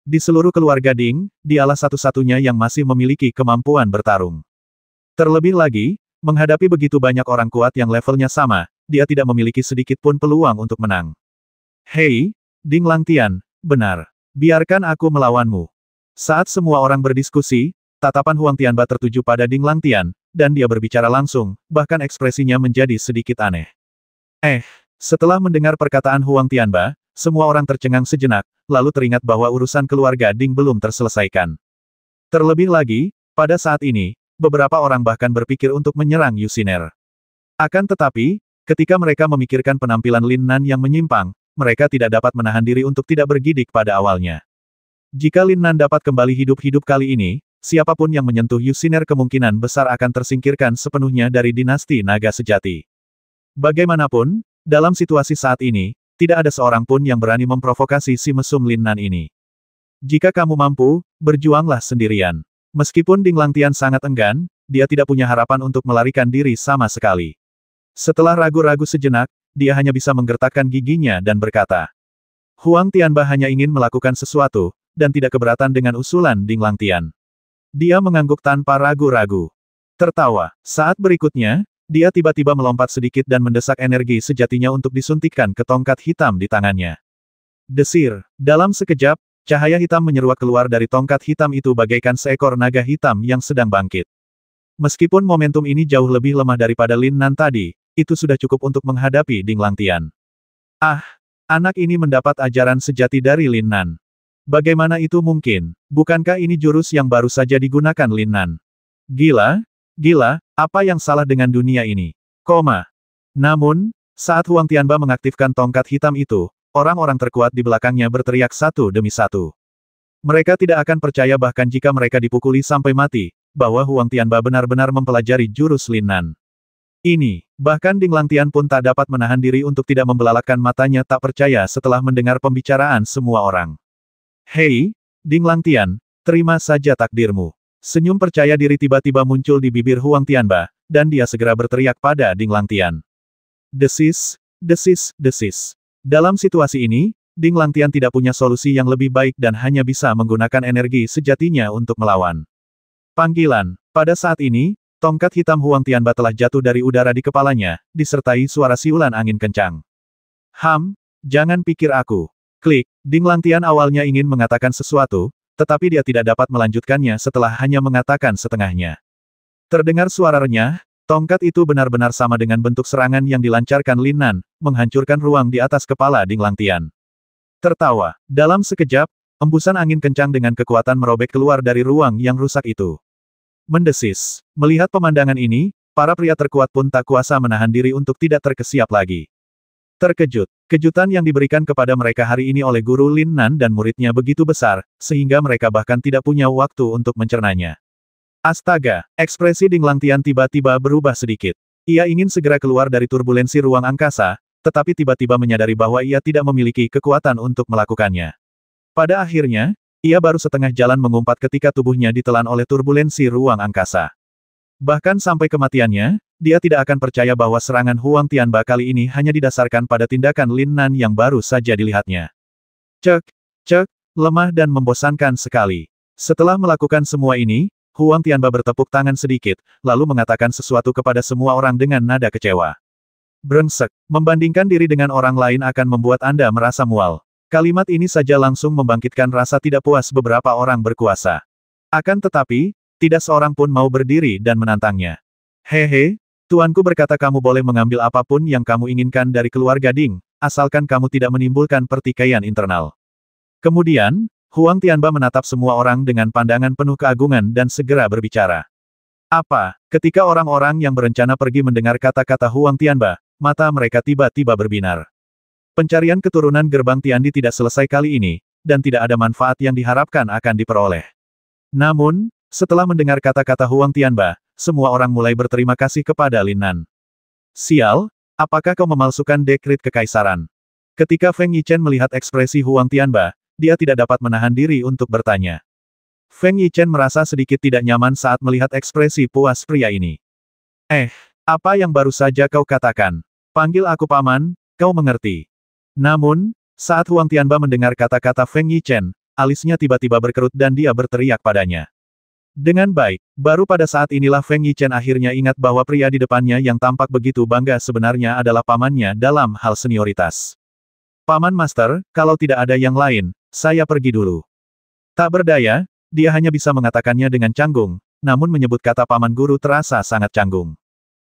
Di seluruh keluarga Ding, dialah satu-satunya yang masih memiliki kemampuan bertarung. Terlebih lagi, menghadapi begitu banyak orang kuat yang levelnya sama, dia tidak memiliki sedikit pun peluang untuk menang. Hei, Ding Langtian, benar. Biarkan aku melawanmu. Saat semua orang berdiskusi, tatapan Huang Tianba tertuju pada Ding Langtian, dan dia berbicara langsung, bahkan ekspresinya menjadi sedikit aneh. Setelah mendengar perkataan Huang Tianba, semua orang tercengang sejenak, lalu teringat bahwa urusan keluarga Ding belum terselesaikan. Terlebih lagi, pada saat ini, beberapa orang bahkan berpikir untuk menyerang Yuxiner. Akan tetapi, ketika mereka memikirkan penampilan Lin Nan yang menyimpang, mereka tidak dapat menahan diri untuk tidak bergidik pada awalnya. Jika Lin Nan dapat kembali hidup-hidup kali ini, siapapun yang menyentuh Yuxiner kemungkinan besar akan tersingkirkan sepenuhnya dari dinasti naga sejati. Bagaimanapun, dalam situasi saat ini, tidak ada seorang pun yang berani memprovokasi si mesum Lin Nan ini. Jika kamu mampu, berjuanglah sendirian. Meskipun Ding Langtian sangat enggan, dia tidak punya harapan untuk melarikan diri sama sekali. Setelah ragu-ragu sejenak, dia hanya bisa menggertakkan giginya dan berkata, Huang Tianba hanya ingin melakukan sesuatu, dan tidak keberatan dengan usulan Ding Langtian. Dia mengangguk tanpa ragu-ragu. Tertawa. Saat berikutnya, dia tiba-tiba melompat sedikit dan mendesak energi sejatinya untuk disuntikkan ke tongkat hitam di tangannya. Desir. Dalam sekejap, cahaya hitam menyeruak keluar dari tongkat hitam itu bagaikan seekor naga hitam yang sedang bangkit. Meskipun momentum ini jauh lebih lemah daripada Lin Nan tadi, itu sudah cukup untuk menghadapi Ding Langtian. Anak ini mendapat ajaran sejati dari Lin Nan. Bagaimana itu mungkin? Bukankah ini jurus yang baru saja digunakan Lin Nan? Gila, apa yang salah dengan dunia ini? Namun, saat Huang Tianba mengaktifkan tongkat hitam itu, orang-orang terkuat di belakangnya berteriak satu demi satu. Mereka tidak akan percaya bahkan jika mereka dipukuli sampai mati, bahwa Huang Tianba benar-benar mempelajari jurus Lin Nan. Bahkan Ding Langtian pun tak dapat menahan diri untuk tidak membelalakkan matanya tak percaya setelah mendengar pembicaraan semua orang. Hei, Ding Langtian, terima saja takdirmu. Senyum percaya diri tiba-tiba muncul di bibir Huang Tianba, dan dia segera berteriak pada Ding Langtian. Desis. Dalam situasi ini, Ding Langtian tidak punya solusi yang lebih baik dan hanya bisa menggunakan energi sejatinya untuk melawan. Panggilan. Pada saat ini, tongkat hitam Huang Tianba telah jatuh dari udara di kepalanya, disertai suara siulan angin kencang. Jangan pikir aku. Klik. Ding Langtian awalnya ingin mengatakan sesuatu, tetapi dia tidak dapat melanjutkannya setelah hanya mengatakan setengahnya. Terdengar suara renyah, tongkat itu benar-benar sama dengan bentuk serangan yang dilancarkan Lin Nan, menghancurkan ruang di atas kepala Ding Langtian. Tertawa. Dalam sekejap, embusan angin kencang dengan kekuatan merobek keluar dari ruang yang rusak itu. Mendesis. Melihat pemandangan ini, para pria terkuat pun tak kuasa menahan diri untuk tidak terkesiap lagi. Terkejut. Kejutan yang diberikan kepada mereka hari ini oleh guru Lin Nan dan muridnya begitu besar, sehingga mereka bahkan tidak punya waktu untuk mencernanya. Astaga, ekspresi Ding Langtian tiba-tiba berubah sedikit. Ia ingin segera keluar dari turbulensi ruang angkasa, tetapi tiba-tiba menyadari bahwa ia tidak memiliki kekuatan untuk melakukannya. Pada akhirnya, ia baru setengah jalan mengumpat ketika tubuhnya ditelan oleh turbulensi ruang angkasa. Bahkan sampai kematiannya, dia tidak akan percaya bahwa serangan Huang Tianba kali ini hanya didasarkan pada tindakan Lin Nan yang baru saja dilihatnya. Lemah dan membosankan sekali. Setelah melakukan semua ini, Huang Tianba bertepuk tangan sedikit, lalu mengatakan sesuatu kepada semua orang dengan nada kecewa. Brengsek, membandingkan diri dengan orang lain akan membuat Anda merasa mual. Kalimat ini saja langsung membangkitkan rasa tidak puas beberapa orang berkuasa. Akan tetapi, tidak seorang pun mau berdiri dan menantangnya. Hehe, tuanku berkata kamu boleh mengambil apapun yang kamu inginkan dari keluarga Ding, asalkan kamu tidak menimbulkan pertikaian internal. Kemudian, Huang Tianba menatap semua orang dengan pandangan penuh keagungan dan segera berbicara. Ketika orang-orang yang berencana pergi mendengar kata-kata Huang Tianba, mata mereka tiba-tiba berbinar. Pencarian keturunan gerbang Tiandi tidak selesai kali ini, dan tidak ada manfaat yang diharapkan akan diperoleh. Namun, setelah mendengar kata-kata Huang Tianba, semua orang mulai berterima kasih kepada Lin Nan. Sial, apakah kau memalsukan dekret kekaisaran? Ketika Feng Yichen melihat ekspresi Huang Tianba, dia tidak dapat menahan diri untuk bertanya. Feng Yichen merasa sedikit tidak nyaman saat melihat ekspresi puas pria ini. Apa yang baru saja kau katakan? Panggil aku paman, kau mengerti. Namun, saat Huang Tianba mendengar kata-kata Feng Yichen, alisnya tiba-tiba berkerut dan dia berteriak padanya. Dengan baik, baru pada saat inilah Feng Yichen akhirnya ingat bahwa pria di depannya yang tampak begitu bangga sebenarnya adalah pamannya dalam hal senioritas. Paman Master, kalau tidak ada yang lain, saya pergi dulu. Tak berdaya, dia hanya bisa mengatakannya dengan canggung, namun menyebut kata paman guru terasa sangat canggung.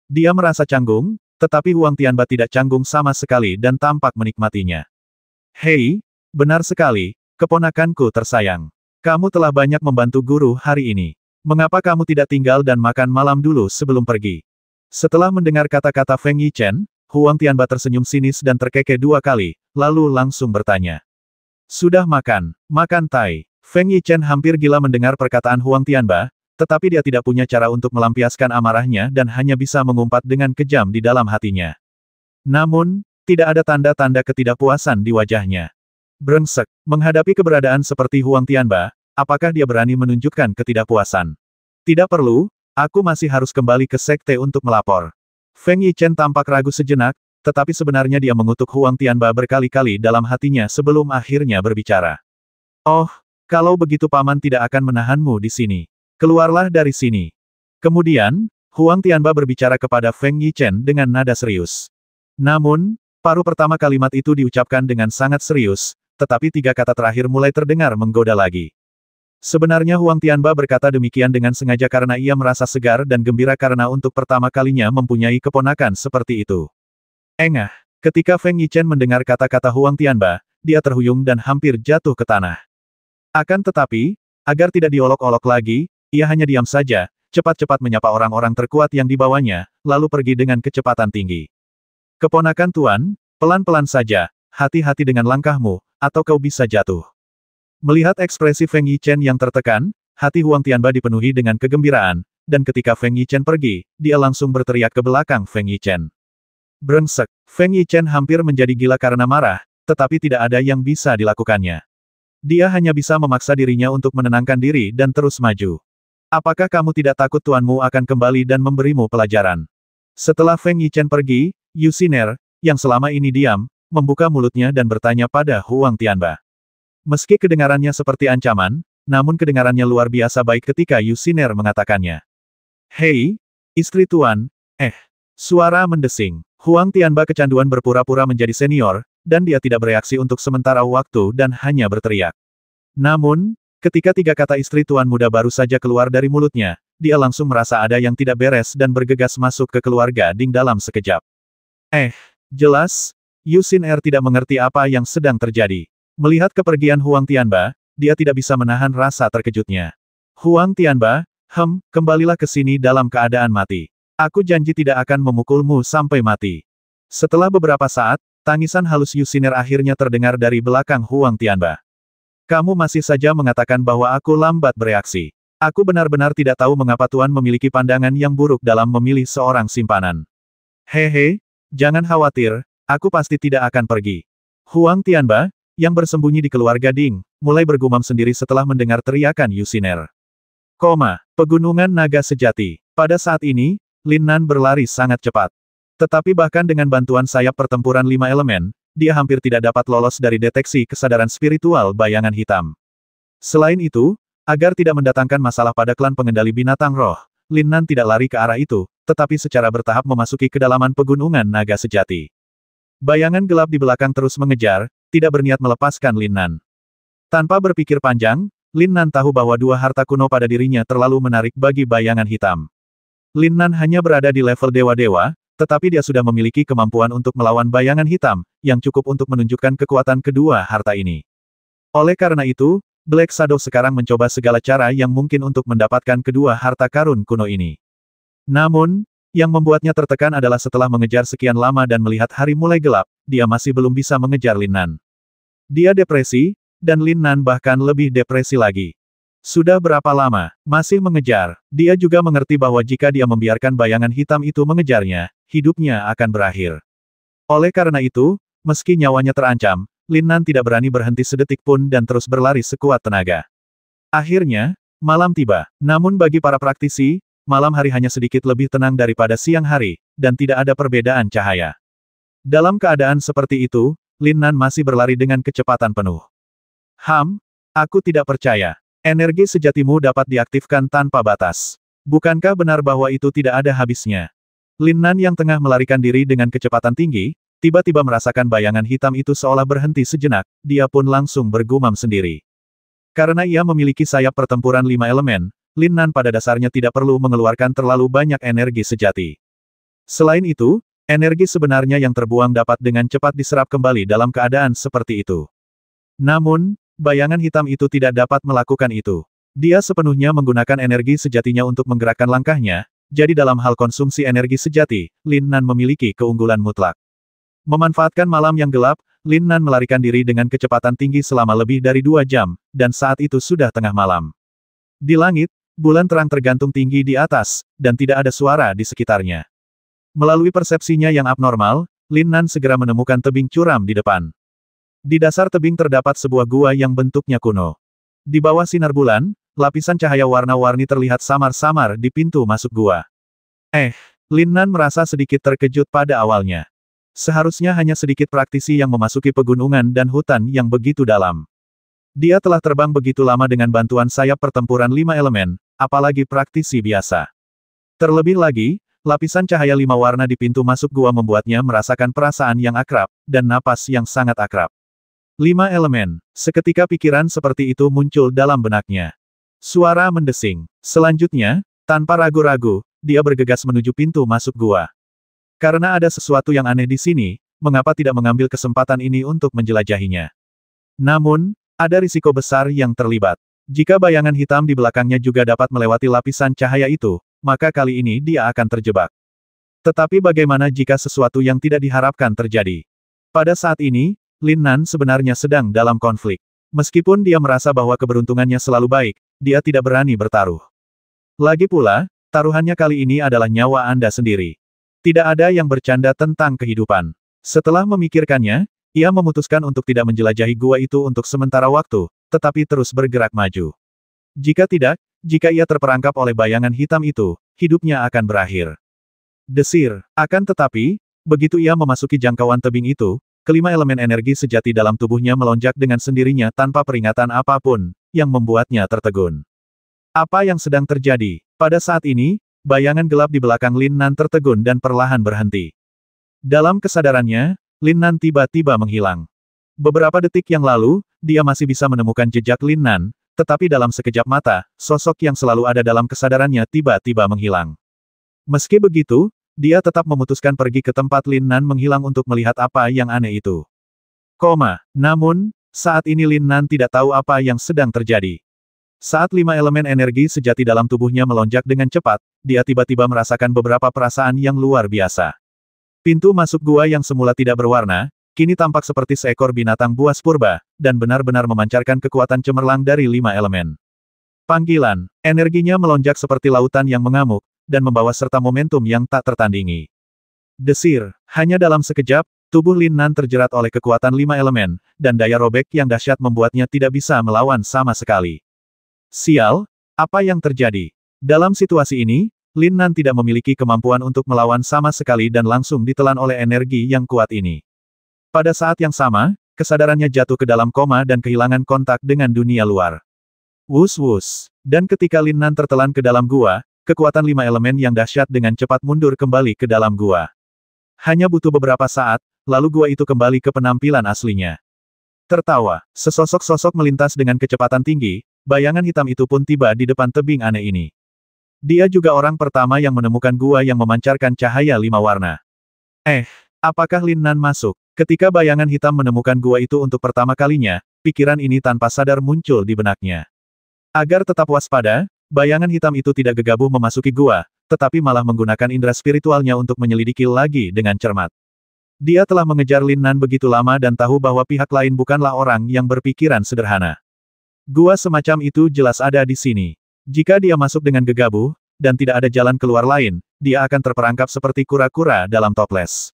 Dia merasa canggung, tetapi Huang Tianba tidak canggung sama sekali dan tampak menikmatinya. Hei, benar sekali, keponakanku tersayang. Kamu telah banyak membantu guru hari ini. Mengapa kamu tidak tinggal dan makan malam dulu sebelum pergi? Setelah mendengar kata-kata Feng Yichen, Huang Tianba tersenyum sinis dan terkekeh 2 kali, lalu langsung bertanya. Sudah makan, makan Tai. Feng Yichen hampir gila mendengar perkataan Huang Tianba, tetapi dia tidak punya cara untuk melampiaskan amarahnya dan hanya bisa mengumpat dengan kejam di dalam hatinya. Namun, tidak ada tanda-tanda ketidakpuasan di wajahnya. Brengsek, menghadapi keberadaan seperti Huang Tianba, apakah dia berani menunjukkan ketidakpuasan? Tidak perlu, aku masih harus kembali ke sekte untuk melapor. Feng Yichen tampak ragu sejenak, tetapi sebenarnya dia mengutuk Huang Tianba berkali-kali dalam hatinya sebelum akhirnya berbicara. Oh, kalau begitu paman tidak akan menahanmu di sini. Keluarlah dari sini. Kemudian, Huang Tianba berbicara kepada Feng Yichen dengan nada serius. Namun, paruh pertama kalimat itu diucapkan dengan sangat serius, tetapi 3 kata terakhir mulai terdengar menggoda lagi. Sebenarnya Huang Tianba berkata demikian dengan sengaja karena ia merasa segar dan gembira karena untuk pertama kalinya mempunyai keponakan seperti itu. Engah, ketika Feng Yichen mendengar kata-kata Huang Tianba, dia terhuyung dan hampir jatuh ke tanah. Akan tetapi, agar tidak diolok-olok lagi, ia hanya diam saja, cepat-cepat menyapa orang-orang terkuat yang dibawanya, lalu pergi dengan kecepatan tinggi. Keponakan Tuan, pelan-pelan saja, hati-hati dengan langkahmu, atau kau bisa jatuh. Melihat ekspresi Feng Yichen yang tertekan, hati Huang Tianba dipenuhi dengan kegembiraan, dan ketika Feng Yichen pergi, dia langsung berteriak ke belakang Feng Yichen. Brengsek, Feng Yichen hampir menjadi gila karena marah, tetapi tidak ada yang bisa dilakukannya. Dia hanya bisa memaksa dirinya untuk menenangkan diri dan terus maju. Apakah kamu tidak takut tuanmu akan kembali dan memberimu pelajaran? Setelah Feng Yichen pergi, Yu Xiner, yang selama ini diam, membuka mulutnya dan bertanya pada Huang Tianba. Meski kedengarannya seperti ancaman, namun kedengarannya luar biasa baik ketika Yu Xiner mengatakannya. Hei, istri tuan, suara mendesing. Huang Tianba kecanduan berpura-pura menjadi senior, dan dia tidak bereaksi untuk sementara waktu dan hanya berteriak. Namun, ketika 3 kata istri tuan muda baru saja keluar dari mulutnya, dia langsung merasa ada yang tidak beres dan bergegas masuk ke keluarga Ding dalam sekejap. Jelas, Yu Xiner tidak mengerti apa yang sedang terjadi. Melihat kepergian Huang Tianba, dia tidak bisa menahan rasa terkejutnya. Huang Tianba, kembalilah ke sini dalam keadaan mati. Aku janji tidak akan memukulmu sampai mati. Setelah beberapa saat, tangisan halus Yu Xiner akhirnya terdengar dari belakang Huang Tianba. Kamu masih saja mengatakan bahwa aku lambat bereaksi. Aku benar-benar tidak tahu mengapa Tuan memiliki pandangan yang buruk dalam memilih seorang simpanan. Hehe, jangan khawatir, aku pasti tidak akan pergi. Huang Tianba, yang bersembunyi di keluarga Ding, mulai bergumam sendiri setelah mendengar teriakan Yu Xiner. Pegunungan naga sejati. Pada saat ini, Lin Nan berlari sangat cepat. Tetapi bahkan dengan bantuan sayap pertempuran 5 elemen, dia hampir tidak dapat lolos dari deteksi kesadaran spiritual bayangan hitam. Selain itu, agar tidak mendatangkan masalah pada klan pengendali binatang roh, Lin Nan tidak lari ke arah itu, tetapi secara bertahap memasuki kedalaman pegunungan naga sejati. Bayangan gelap di belakang terus mengejar, tidak berniat melepaskan Lin Nan. Tanpa berpikir panjang, Lin Nan tahu bahwa 2 harta kuno pada dirinya terlalu menarik bagi bayangan hitam. Lin Nan hanya berada di level dewa-dewa, tetapi dia sudah memiliki kemampuan untuk melawan bayangan hitam, yang cukup untuk menunjukkan kekuatan kedua harta ini. Oleh karena itu, Black Shadow sekarang mencoba segala cara yang mungkin untuk mendapatkan kedua harta karun kuno ini. Namun, yang membuatnya tertekan adalah setelah mengejar sekian lama dan melihat hari mulai gelap, dia masih belum bisa mengejar Lin Nan. Dia depresi, dan Lin Nan bahkan lebih depresi lagi. Sudah berapa lama, masih mengejar, dia juga mengerti bahwa jika dia membiarkan bayangan hitam itu mengejarnya, hidupnya akan berakhir. Oleh karena itu, meski nyawanya terancam, Lin Nan tidak berani berhenti sedetik pun dan terus berlari sekuat tenaga. Akhirnya, malam tiba. Namun bagi para praktisi, malam hari hanya sedikit lebih tenang daripada siang hari, dan tidak ada perbedaan cahaya. Dalam keadaan seperti itu, Lin Nan masih berlari dengan kecepatan penuh. Aku tidak percaya. Energi sejatimu dapat diaktifkan tanpa batas. Bukankah benar bahwa itu tidak ada habisnya? Lin Nan yang tengah melarikan diri dengan kecepatan tinggi, tiba-tiba merasakan bayangan hitam itu seolah berhenti sejenak, dia pun langsung bergumam sendiri. Karena ia memiliki sayap pertempuran 5 elemen, Lin Nan pada dasarnya tidak perlu mengeluarkan terlalu banyak energi sejati. Selain itu, energi sebenarnya yang terbuang dapat dengan cepat diserap kembali dalam keadaan seperti itu. Namun, bayangan hitam itu tidak dapat melakukan itu. Dia sepenuhnya menggunakan energi sejatinya untuk menggerakkan langkahnya, jadi dalam hal konsumsi energi sejati, Lin Nan memiliki keunggulan mutlak. Memanfaatkan malam yang gelap, Lin Nan melarikan diri dengan kecepatan tinggi selama lebih dari 2 jam, dan saat itu sudah tengah malam. Di langit, bulan terang tergantung tinggi di atas, dan tidak ada suara di sekitarnya. Melalui persepsinya yang abnormal, Lin Nan segera menemukan tebing curam di depan. Di dasar tebing terdapat sebuah gua yang bentuknya kuno. Di bawah sinar bulan, lapisan cahaya warna-warni terlihat samar-samar di pintu masuk gua. Lin Nan merasa sedikit terkejut pada awalnya. Seharusnya hanya sedikit praktisi yang memasuki pegunungan dan hutan yang begitu dalam. Dia telah terbang begitu lama dengan bantuan sayap pertempuran 5 elemen, apalagi praktisi biasa. Terlebih lagi, lapisan cahaya 5 warna di pintu masuk gua membuatnya merasakan perasaan yang akrab, dan napas yang sangat akrab. 5 elemen. Seketika pikiran seperti itu muncul dalam benaknya. Suara mendesing. Selanjutnya, tanpa ragu-ragu, dia bergegas menuju pintu masuk gua. Karena ada sesuatu yang aneh di sini, mengapa tidak mengambil kesempatan ini untuk menjelajahinya? Namun, ada risiko besar yang terlibat. Jika bayangan hitam di belakangnya juga dapat melewati lapisan cahaya itu, maka kali ini dia akan terjebak. Tetapi bagaimana jika sesuatu yang tidak diharapkan terjadi? Pada saat ini, Lin Nan sebenarnya sedang dalam konflik. Meskipun dia merasa bahwa keberuntungannya selalu baik, dia tidak berani bertaruh. Lagi pula, taruhannya kali ini adalah nyawa Anda sendiri. Tidak ada yang bercanda tentang kehidupan. Setelah memikirkannya, ia memutuskan untuk tidak menjelajahi gua itu untuk sementara waktu, tetapi terus bergerak maju. Jika tidak, jika ia terperangkap oleh bayangan hitam itu, hidupnya akan berakhir. Desir. Akan tetapi, begitu ia memasuki jangkauan tebing itu, kelima elemen energi sejati dalam tubuhnya melonjak dengan sendirinya tanpa peringatan apapun, yang membuatnya tertegun. Apa yang sedang terjadi? Pada saat ini, bayangan gelap di belakang Lin Nan tertegun dan perlahan berhenti. Dalam kesadarannya, Lin Nan tiba-tiba menghilang. Beberapa detik yang lalu, dia masih bisa menemukan jejak Lin Nan, tetapi dalam sekejap mata, sosok yang selalu ada dalam kesadarannya tiba-tiba menghilang. Meski begitu, dia tetap memutuskan pergi ke tempat Lin Nan menghilang untuk melihat apa yang aneh itu. Namun, saat ini Lin Nan tidak tahu apa yang sedang terjadi. Saat 5 elemen energi sejati dalam tubuhnya melonjak dengan cepat, dia tiba-tiba merasakan beberapa perasaan yang luar biasa. Pintu masuk gua yang semula tidak berwarna, kini tampak seperti seekor binatang buas purba, dan benar-benar memancarkan kekuatan cemerlang dari 5 elemen. Panggilan, energinya melonjak seperti lautan yang mengamuk, dan membawa serta momentum yang tak tertandingi. Desir, hanya dalam sekejap, tubuh Lin Nan terjerat oleh kekuatan 5 elemen, dan daya robek yang dahsyat membuatnya tidak bisa melawan sama sekali. Sial, apa yang terjadi? Dalam situasi ini, Lin Nan tidak memiliki kemampuan untuk melawan sama sekali dan langsung ditelan oleh energi yang kuat ini. Pada saat yang sama, kesadarannya jatuh ke dalam koma dan kehilangan kontak dengan dunia luar. Wus-wus. Dan ketika Lin Nan tertelan ke dalam gua, kekuatan 5 elemen yang dahsyat dengan cepat mundur kembali ke dalam gua. Hanya butuh beberapa saat, lalu gua itu kembali ke penampilan aslinya. Tertawa, sesosok-sosok melintas dengan kecepatan tinggi, bayangan hitam itu pun tiba di depan tebing aneh ini. Dia juga orang pertama yang menemukan gua yang memancarkan cahaya 5 warna. Apakah Lin Nan masuk? Ketika bayangan hitam menemukan gua itu untuk pertama kalinya, pikiran ini tanpa sadar muncul di benaknya. Agar tetap waspada, bayangan hitam itu tidak gegabah memasuki gua, tetapi malah menggunakan indera spiritualnya untuk menyelidiki lagi dengan cermat. Dia telah mengejar Lin Nan begitu lama dan tahu bahwa pihak lain bukanlah orang yang berpikiran sederhana. Gua semacam itu jelas ada di sini. Jika dia masuk dengan gegabah, dan tidak ada jalan keluar lain, dia akan terperangkap seperti kura-kura dalam toples.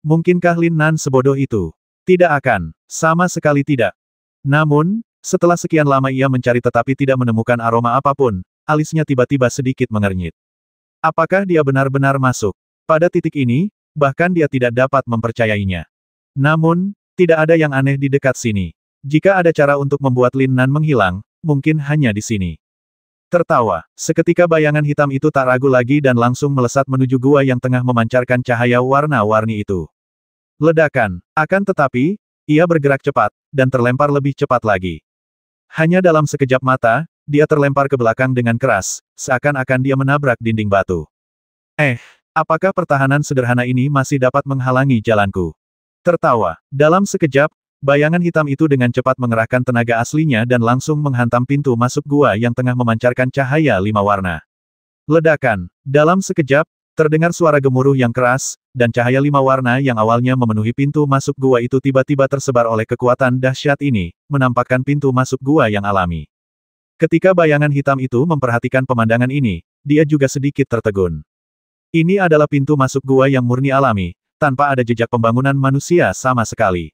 Mungkinkah Lin Nan sebodoh itu? Tidak akan. Sama sekali tidak. Namun, setelah sekian lama ia mencari tetapi tidak menemukan aroma apapun, alisnya tiba-tiba sedikit mengernyit. Apakah dia benar-benar masuk? Pada titik ini, bahkan dia tidak dapat mempercayainya. Namun, tidak ada yang aneh di dekat sini. Jika ada cara untuk membuat Lin Nan menghilang, mungkin hanya di sini. Tertawa, seketika bayangan hitam itu tak ragu lagi dan langsung melesat menuju gua yang tengah memancarkan cahaya warna-warni itu. Ledakan. Akan tetapi, ia bergerak cepat, dan terlempar lebih cepat lagi. Hanya dalam sekejap mata, dia terlempar ke belakang dengan keras, seakan-akan dia menabrak dinding batu. Apakah pertahanan sederhana ini masih dapat menghalangi jalanku? Tertawa. Dalam sekejap, bayangan hitam itu dengan cepat mengerahkan tenaga aslinya dan langsung menghantam pintu masuk gua yang tengah memancarkan cahaya 5 warna. Ledakan. Dalam sekejap, terdengar suara gemuruh yang keras, dan cahaya 5 warna yang awalnya memenuhi pintu masuk gua itu tiba-tiba tersebar oleh kekuatan dahsyat ini, menampakkan pintu masuk gua yang alami. Ketika bayangan hitam itu memperhatikan pemandangan ini, dia juga sedikit tertegun. Ini adalah pintu masuk gua yang murni alami, tanpa ada jejak pembangunan manusia sama sekali.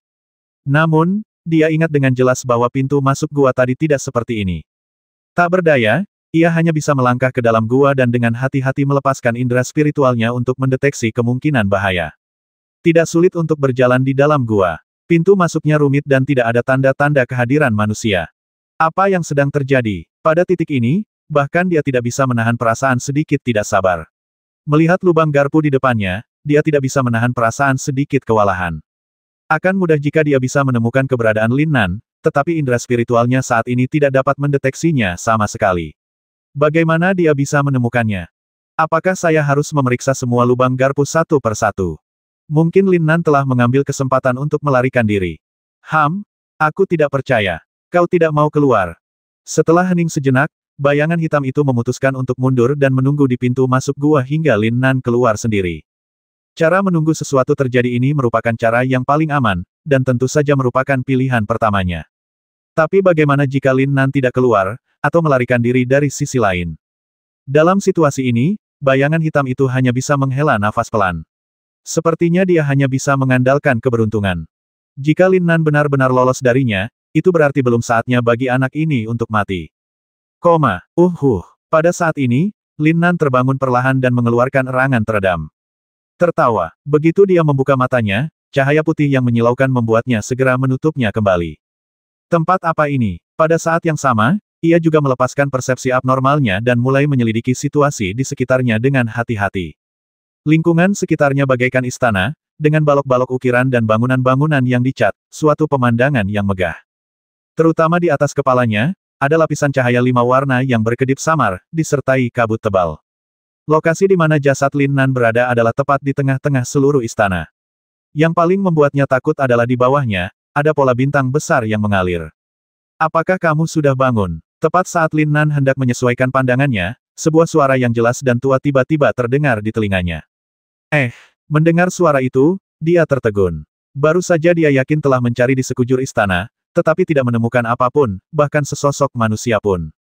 Namun, dia ingat dengan jelas bahwa pintu masuk gua tadi tidak seperti ini. Tak berdaya, ia hanya bisa melangkah ke dalam gua dan dengan hati-hati melepaskan indera spiritualnya untuk mendeteksi kemungkinan bahaya. Tidak sulit untuk berjalan di dalam gua. Pintu masuknya rumit dan tidak ada tanda-tanda kehadiran manusia. Apa yang sedang terjadi? Pada titik ini, bahkan dia tidak bisa menahan perasaan sedikit tidak sabar. Melihat lubang garpu di depannya, dia tidak bisa menahan perasaan sedikit kewalahan. Akan mudah jika dia bisa menemukan keberadaan Lin Nan, tetapi indera spiritualnya saat ini tidak dapat mendeteksinya sama sekali. Bagaimana dia bisa menemukannya? Apakah saya harus memeriksa semua lubang garpu satu per satu? Mungkin Lin Nan telah mengambil kesempatan untuk melarikan diri. Aku tidak percaya. Kau tidak mau keluar. Setelah hening sejenak, bayangan hitam itu memutuskan untuk mundur dan menunggu di pintu masuk gua hingga Lin Nan keluar sendiri. Cara menunggu sesuatu terjadi ini merupakan cara yang paling aman, dan tentu saja merupakan pilihan pertamanya. Tapi bagaimana jika Lin Nan tidak keluar, atau melarikan diri dari sisi lain? Dalam situasi ini, bayangan hitam itu hanya bisa menghela nafas pelan. Sepertinya dia hanya bisa mengandalkan keberuntungan. Jika Lin Nan benar-benar lolos darinya, itu berarti belum saatnya bagi anak ini untuk mati. Pada saat ini, Lin Nan terbangun perlahan dan mengeluarkan erangan teredam. Tertawa, begitu dia membuka matanya, cahaya putih yang menyilaukan membuatnya segera menutupnya kembali. Tempat apa ini? Pada saat yang sama, ia juga melepaskan persepsi abnormalnya dan mulai menyelidiki situasi di sekitarnya dengan hati-hati. Lingkungan sekitarnya bagaikan istana, dengan balok-balok ukiran dan bangunan-bangunan yang dicat, suatu pemandangan yang megah. Terutama di atas kepalanya, ada lapisan cahaya 5 warna yang berkedip samar, disertai kabut tebal. Lokasi di mana jasad Lin Nan berada adalah tepat di tengah-tengah seluruh istana. Yang paling membuatnya takut adalah di bawahnya, ada pola bintang besar yang mengalir. Apakah kamu sudah bangun? Tepat saat Lin Nan hendak menyesuaikan pandangannya, sebuah suara yang jelas dan tua tiba-tiba terdengar di telinganya. Mendengar suara itu, dia tertegun. Baru saja dia yakin telah mencari di sekujur istana, tetapi tidak menemukan apapun, bahkan sesosok manusia pun.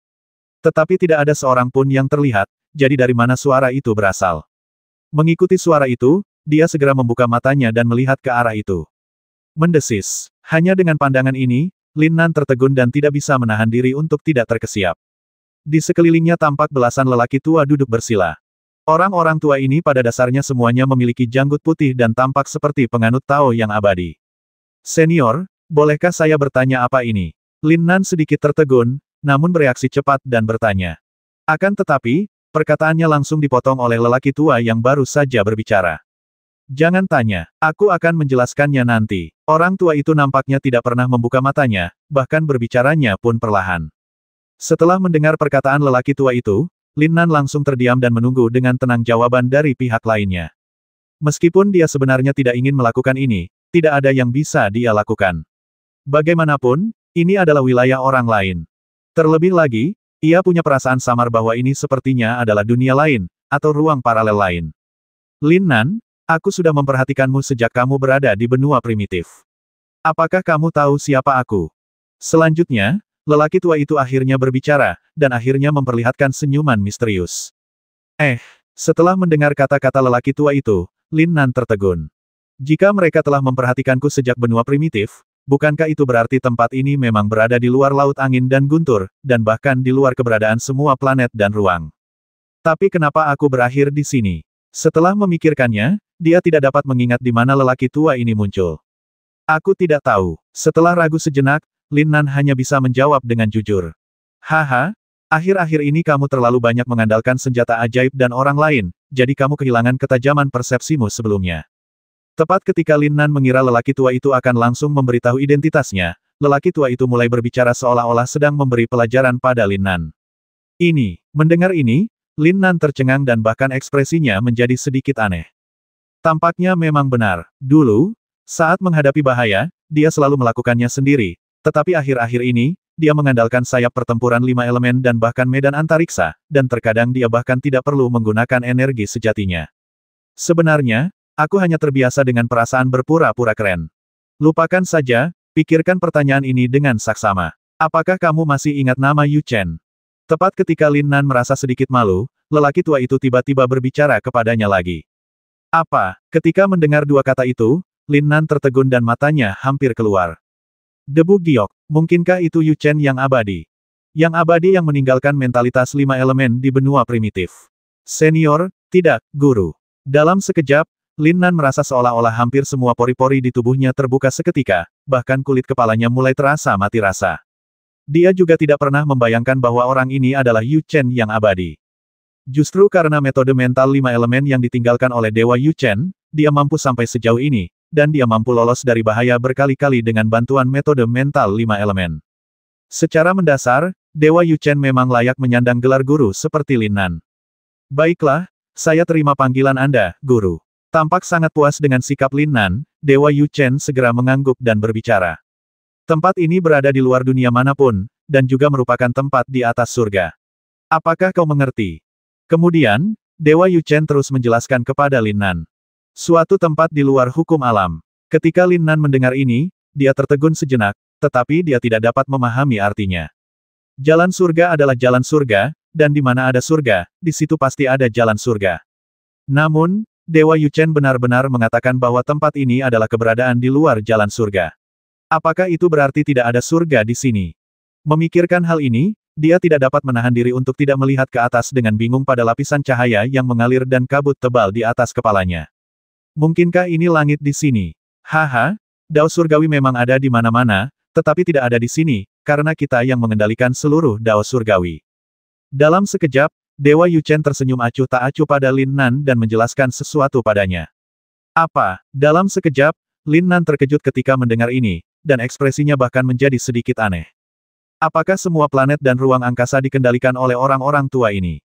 Tetapi tidak ada seorang pun yang terlihat, jadi dari mana suara itu berasal? Mengikuti suara itu, dia segera membuka matanya dan melihat ke arah itu. Mendesis. Hanya dengan pandangan ini, Lin Nan tertegun dan tidak bisa menahan diri untuk tidak terkesiap. Di sekelilingnya tampak belasan lelaki tua duduk bersila. Orang-orang tua ini pada dasarnya semuanya memiliki janggut putih dan tampak seperti penganut Tao yang abadi. Senior, bolehkah saya bertanya apa ini? Lin Nan sedikit tertegun, namun bereaksi cepat dan bertanya. Akan tetapi, perkataannya langsung dipotong oleh lelaki tua yang baru saja berbicara. Jangan tanya, aku akan menjelaskannya nanti. Orang tua itu nampaknya tidak pernah membuka matanya, bahkan berbicaranya pun perlahan. Setelah mendengar perkataan lelaki tua itu, Lin Nan langsung terdiam dan menunggu dengan tenang jawaban dari pihak lainnya. Meskipun dia sebenarnya tidak ingin melakukan ini, tidak ada yang bisa dia lakukan. Bagaimanapun, ini adalah wilayah orang lain. Terlebih lagi, ia punya perasaan samar bahwa ini sepertinya adalah dunia lain, atau ruang paralel lain. Lin Nan, aku sudah memperhatikanmu sejak kamu berada di benua primitif. Apakah kamu tahu siapa aku? Selanjutnya, lelaki tua itu akhirnya berbicara, dan akhirnya memperlihatkan senyuman misterius. Setelah mendengar kata-kata lelaki tua itu, Lin Nan tertegun. Jika mereka telah memperhatikanku sejak benua primitif, bukankah itu berarti tempat ini memang berada di luar laut angin dan guntur, dan bahkan di luar keberadaan semua planet dan ruang? Tapi kenapa aku berakhir di sini? Setelah memikirkannya, dia tidak dapat mengingat di mana lelaki tua ini muncul. Aku tidak tahu. Setelah ragu sejenak, Lin Nan hanya bisa menjawab dengan jujur. Haha, akhir-akhir ini kamu terlalu banyak mengandalkan senjata ajaib dan orang lain, jadi kamu kehilangan ketajaman persepsimu sebelumnya. Tepat ketika Lin Nan mengira lelaki tua itu akan langsung memberitahu identitasnya, lelaki tua itu mulai berbicara seolah-olah sedang memberi pelajaran pada Lin Nan. Mendengar ini, Lin Nan tercengang dan bahkan ekspresinya menjadi sedikit aneh. Tampaknya memang benar. Dulu, saat menghadapi bahaya, dia selalu melakukannya sendiri, tetapi akhir-akhir ini, dia mengandalkan sayap pertempuran 5 elemen dan bahkan medan antariksa, dan terkadang dia bahkan tidak perlu menggunakan energi sejatinya. Sebenarnya, aku hanya terbiasa dengan perasaan berpura-pura keren. Lupakan saja, pikirkan pertanyaan ini dengan saksama. Apakah kamu masih ingat nama Yu Chen? Tepat ketika Lin Nan merasa sedikit malu, lelaki tua itu tiba-tiba berbicara kepadanya lagi. Apa? Ketika mendengar dua kata itu, Lin Nan tertegun dan matanya hampir keluar. Debu giok, mungkinkah itu Yu Chen yang abadi? Yang abadi yang meninggalkan mentalitas 5 elemen di benua primitif. Senior, tidak, guru. Dalam sekejap, Lin Nan merasa seolah-olah hampir semua pori-pori di tubuhnya terbuka seketika, bahkan kulit kepalanya mulai terasa mati rasa. Dia juga tidak pernah membayangkan bahwa orang ini adalah Yu Chen yang abadi. Justru karena metode mental 5 elemen yang ditinggalkan oleh Dewa Yu Chen, dia mampu sampai sejauh ini, dan dia mampu lolos dari bahaya berkali-kali dengan bantuan metode mental 5 elemen. Secara mendasar, Dewa Yu Chen memang layak menyandang gelar guru seperti Lin Nan. Baiklah, saya terima panggilan Anda, guru. Tampak sangat puas dengan sikap Lin Nan, Dewa Yu Chen segera mengangguk dan berbicara. Tempat ini berada di luar dunia manapun, dan juga merupakan tempat di atas surga. Apakah kau mengerti? Kemudian, Dewa Yu Chen terus menjelaskan kepada Lin Nan. Suatu tempat di luar hukum alam. Ketika Lin Nan mendengar ini, dia tertegun sejenak, tetapi dia tidak dapat memahami artinya. Jalan surga adalah jalan surga, dan di mana ada surga, di situ pasti ada jalan surga. Namun, Dewa Yu Chen benar-benar mengatakan bahwa tempat ini adalah keberadaan di luar jalan surga. Apakah itu berarti tidak ada surga di sini? Memikirkan hal ini, dia tidak dapat menahan diri untuk tidak melihat ke atas dengan bingung pada lapisan cahaya yang mengalir dan kabut tebal di atas kepalanya. Mungkinkah ini langit di sini? Haha, dao surgawi memang ada di mana-mana, tetapi tidak ada di sini, karena kita yang mengendalikan seluruh dao surgawi. Dalam sekejap, Dewa Yu Chen tersenyum acuh tak acuh pada Lin Nan dan menjelaskan sesuatu padanya. Apa? Dalam sekejap, Lin Nan terkejut ketika mendengar ini, dan ekspresinya bahkan menjadi sedikit aneh. Apakah semua planet dan ruang angkasa dikendalikan oleh orang-orang tua ini?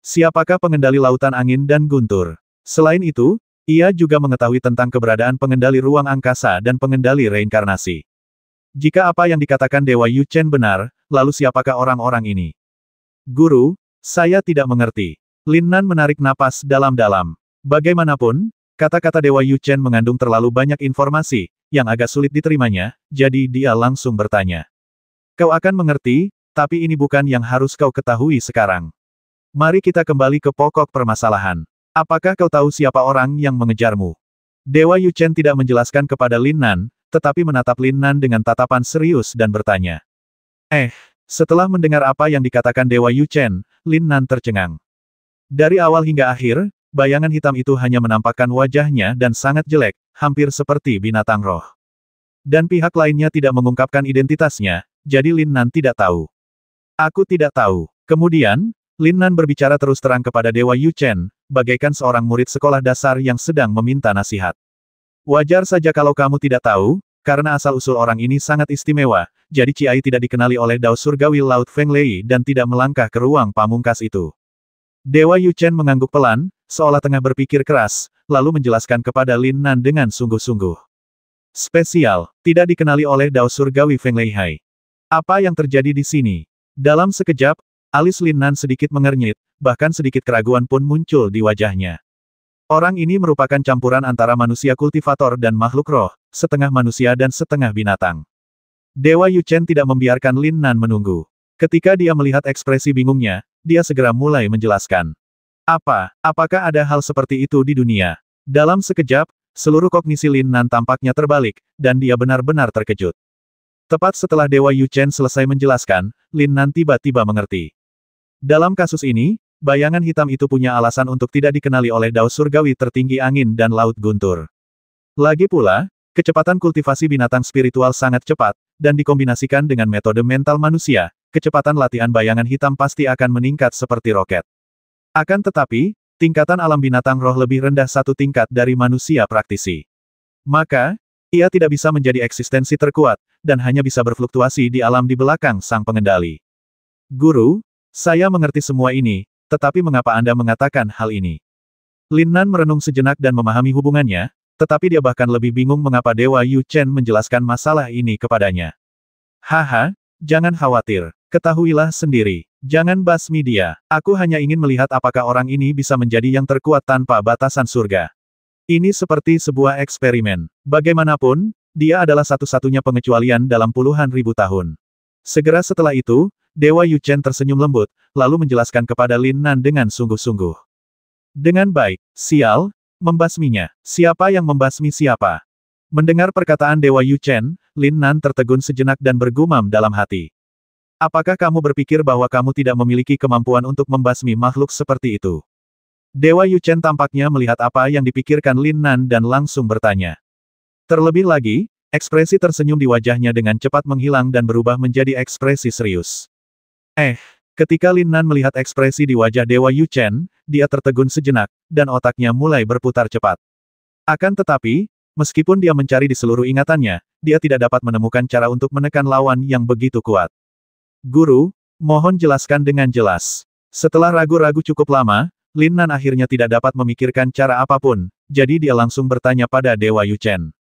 Siapakah pengendali lautan angin dan guntur? Selain itu, ia juga mengetahui tentang keberadaan pengendali ruang angkasa dan pengendali reinkarnasi. Jika apa yang dikatakan Dewa Yu Chen benar, lalu siapakah orang-orang ini? Guru, saya tidak mengerti. Lin Nan menarik napas dalam-dalam. Bagaimanapun, kata-kata Dewa Yu Chen mengandung terlalu banyak informasi, yang agak sulit diterimanya, jadi dia langsung bertanya. Kau akan mengerti, tapi ini bukan yang harus kau ketahui sekarang. Mari kita kembali ke pokok permasalahan. Apakah kau tahu siapa orang yang mengejarmu? Dewa Yu Chen tidak menjelaskan kepada Lin Nan, tetapi menatap Lin Nan dengan tatapan serius dan bertanya. Setelah mendengar apa yang dikatakan Dewa Yu Chen, Lin Nan tercengang. Dari awal hingga akhir, bayangan hitam itu hanya menampakkan wajahnya dan sangat jelek, hampir seperti binatang roh. Dan pihak lainnya tidak mengungkapkan identitasnya, jadi Lin Nan tidak tahu. Aku tidak tahu. Kemudian, Lin Nan berbicara terus terang kepada Dewa Yu Chen, bagaikan seorang murid sekolah dasar yang sedang meminta nasihat. Wajar saja kalau kamu tidak tahu, karena asal-usul orang ini sangat istimewa, jadi Ciai tidak dikenali oleh Dao Surgawi Laut Feng Lei dan tidak melangkah ke ruang pamungkas itu. Dewa Yu Chen mengangguk pelan, seolah tengah berpikir keras, lalu menjelaskan kepada Lin Nan dengan sungguh-sungguh. Spesial, tidak dikenali oleh Dao Surgawi Feng Lei Hai. Apa yang terjadi di sini? Dalam sekejap, alis Lin Nan sedikit mengernyit, bahkan sedikit keraguan pun muncul di wajahnya. Orang ini merupakan campuran antara manusia kultivator dan makhluk roh, setengah manusia dan setengah binatang. Dewa Yu Chen tidak membiarkan Lin Nan menunggu. Ketika dia melihat ekspresi bingungnya, dia segera mulai menjelaskan. Apakah ada hal seperti itu di dunia? Dalam sekejap, seluruh kognisi Lin Nan tampaknya terbalik, dan dia benar-benar terkejut. Tepat setelah Dewa Yu Chen selesai menjelaskan, Lin Nan tiba-tiba mengerti. Dalam kasus ini, bayangan hitam itu punya alasan untuk tidak dikenali oleh Dao Surgawi tertinggi angin dan laut guntur. Lagi pula, Kecepatan kultivasi binatang spiritual sangat cepat, dan dikombinasikan dengan metode mental manusia, kecepatan latihan bayangan hitam pasti akan meningkat seperti roket. Akan tetapi, tingkatan alam binatang roh lebih rendah satu tingkat dari manusia praktisi. Maka, ia tidak bisa menjadi eksistensi terkuat, dan hanya bisa berfluktuasi di alam di belakang sang pengendali. Guru, saya mengerti semua ini, tetapi mengapa Anda mengatakan hal ini? Lin Nan merenung sejenak dan memahami hubungannya, tetapi dia bahkan lebih bingung mengapa Dewa Yu Chen menjelaskan masalah ini kepadanya. Haha, jangan khawatir, ketahuilah sendiri, jangan basmi dia, aku hanya ingin melihat apakah orang ini bisa menjadi yang terkuat tanpa batasan surga. Ini seperti sebuah eksperimen. Bagaimanapun, dia adalah satu-satunya pengecualian dalam puluhan ribu tahun. Segera setelah itu, Dewa Yu Chen tersenyum lembut, lalu menjelaskan kepada Lin Nan dengan sungguh-sungguh. Dengan baik, sial, membasminya. Siapa yang membasmi siapa? Mendengar perkataan Dewa Yu Chen, Lin Nan tertegun sejenak dan bergumam dalam hati. Apakah kamu berpikir bahwa kamu tidak memiliki kemampuan untuk membasmi makhluk seperti itu? Dewa Yu Chen tampaknya melihat apa yang dipikirkan Lin Nan dan langsung bertanya. Terlebih lagi, ekspresi tersenyum di wajahnya dengan cepat menghilang dan berubah menjadi ekspresi serius. Ketika Lin Nan melihat ekspresi di wajah Dewa Yu Chen, dia tertegun sejenak, dan otaknya mulai berputar cepat. Akan tetapi, meskipun dia mencari di seluruh ingatannya, dia tidak dapat menemukan cara untuk menekan lawan yang begitu kuat. Guru, mohon jelaskan dengan jelas. Setelah ragu-ragu cukup lama, Lin Nan akhirnya tidak dapat memikirkan cara apapun, jadi dia langsung bertanya pada Dewa Yu Chen.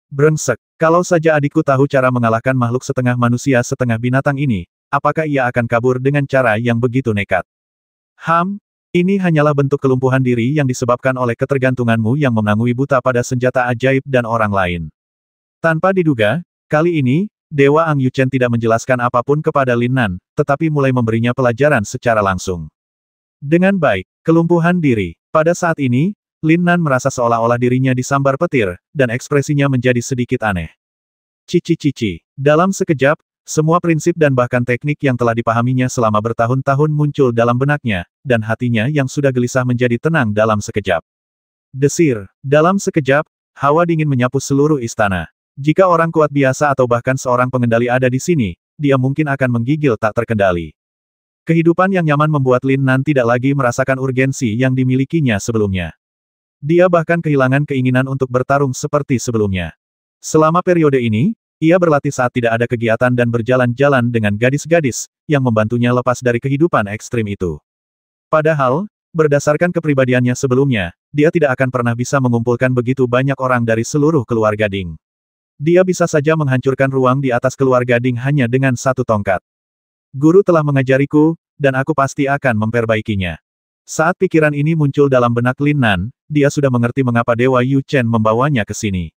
Brengsek, kalau saja adikku tahu cara mengalahkan makhluk setengah manusia setengah binatang ini, apakah ia akan kabur dengan cara yang begitu nekat? Ini hanyalah bentuk kelumpuhan diri yang disebabkan oleh ketergantunganmu yang menangui buta pada senjata ajaib dan orang lain. Tanpa diduga, kali ini, Dewa Ang Yu Chen tidak menjelaskan apapun kepada Lin Nan, tetapi mulai memberinya pelajaran secara langsung. Dengan baik, kelumpuhan diri. Pada saat ini, Lin Nan merasa seolah-olah dirinya disambar petir, dan ekspresinya menjadi sedikit aneh. Cici-cici. Dalam sekejap, semua prinsip dan bahkan teknik yang telah dipahaminya selama bertahun-tahun muncul dalam benaknya, dan hatinya yang sudah gelisah menjadi tenang dalam sekejap. Desir. Dalam sekejap, hawa dingin menyapu seluruh istana. Jika orang kuat biasa atau bahkan seorang pengendali ada di sini, dia mungkin akan menggigil tak terkendali. Kehidupan yang nyaman membuat Lin Nan tidak lagi merasakan urgensi yang dimilikinya sebelumnya. Dia bahkan kehilangan keinginan untuk bertarung seperti sebelumnya. Selama periode ini, ia berlatih saat tidak ada kegiatan dan berjalan-jalan dengan gadis-gadis, yang membantunya lepas dari kehidupan ekstrim itu. Padahal, berdasarkan kepribadiannya sebelumnya, dia tidak akan pernah bisa mengumpulkan begitu banyak orang dari seluruh keluarga Ding. Dia bisa saja menghancurkan ruang di atas keluarga Ding hanya dengan satu tongkat. Guru telah mengajariku, dan aku pasti akan memperbaikinya. Saat pikiran ini muncul dalam benak Lin Nan, dia sudah mengerti mengapa Dewa Yu Chen membawanya ke sini.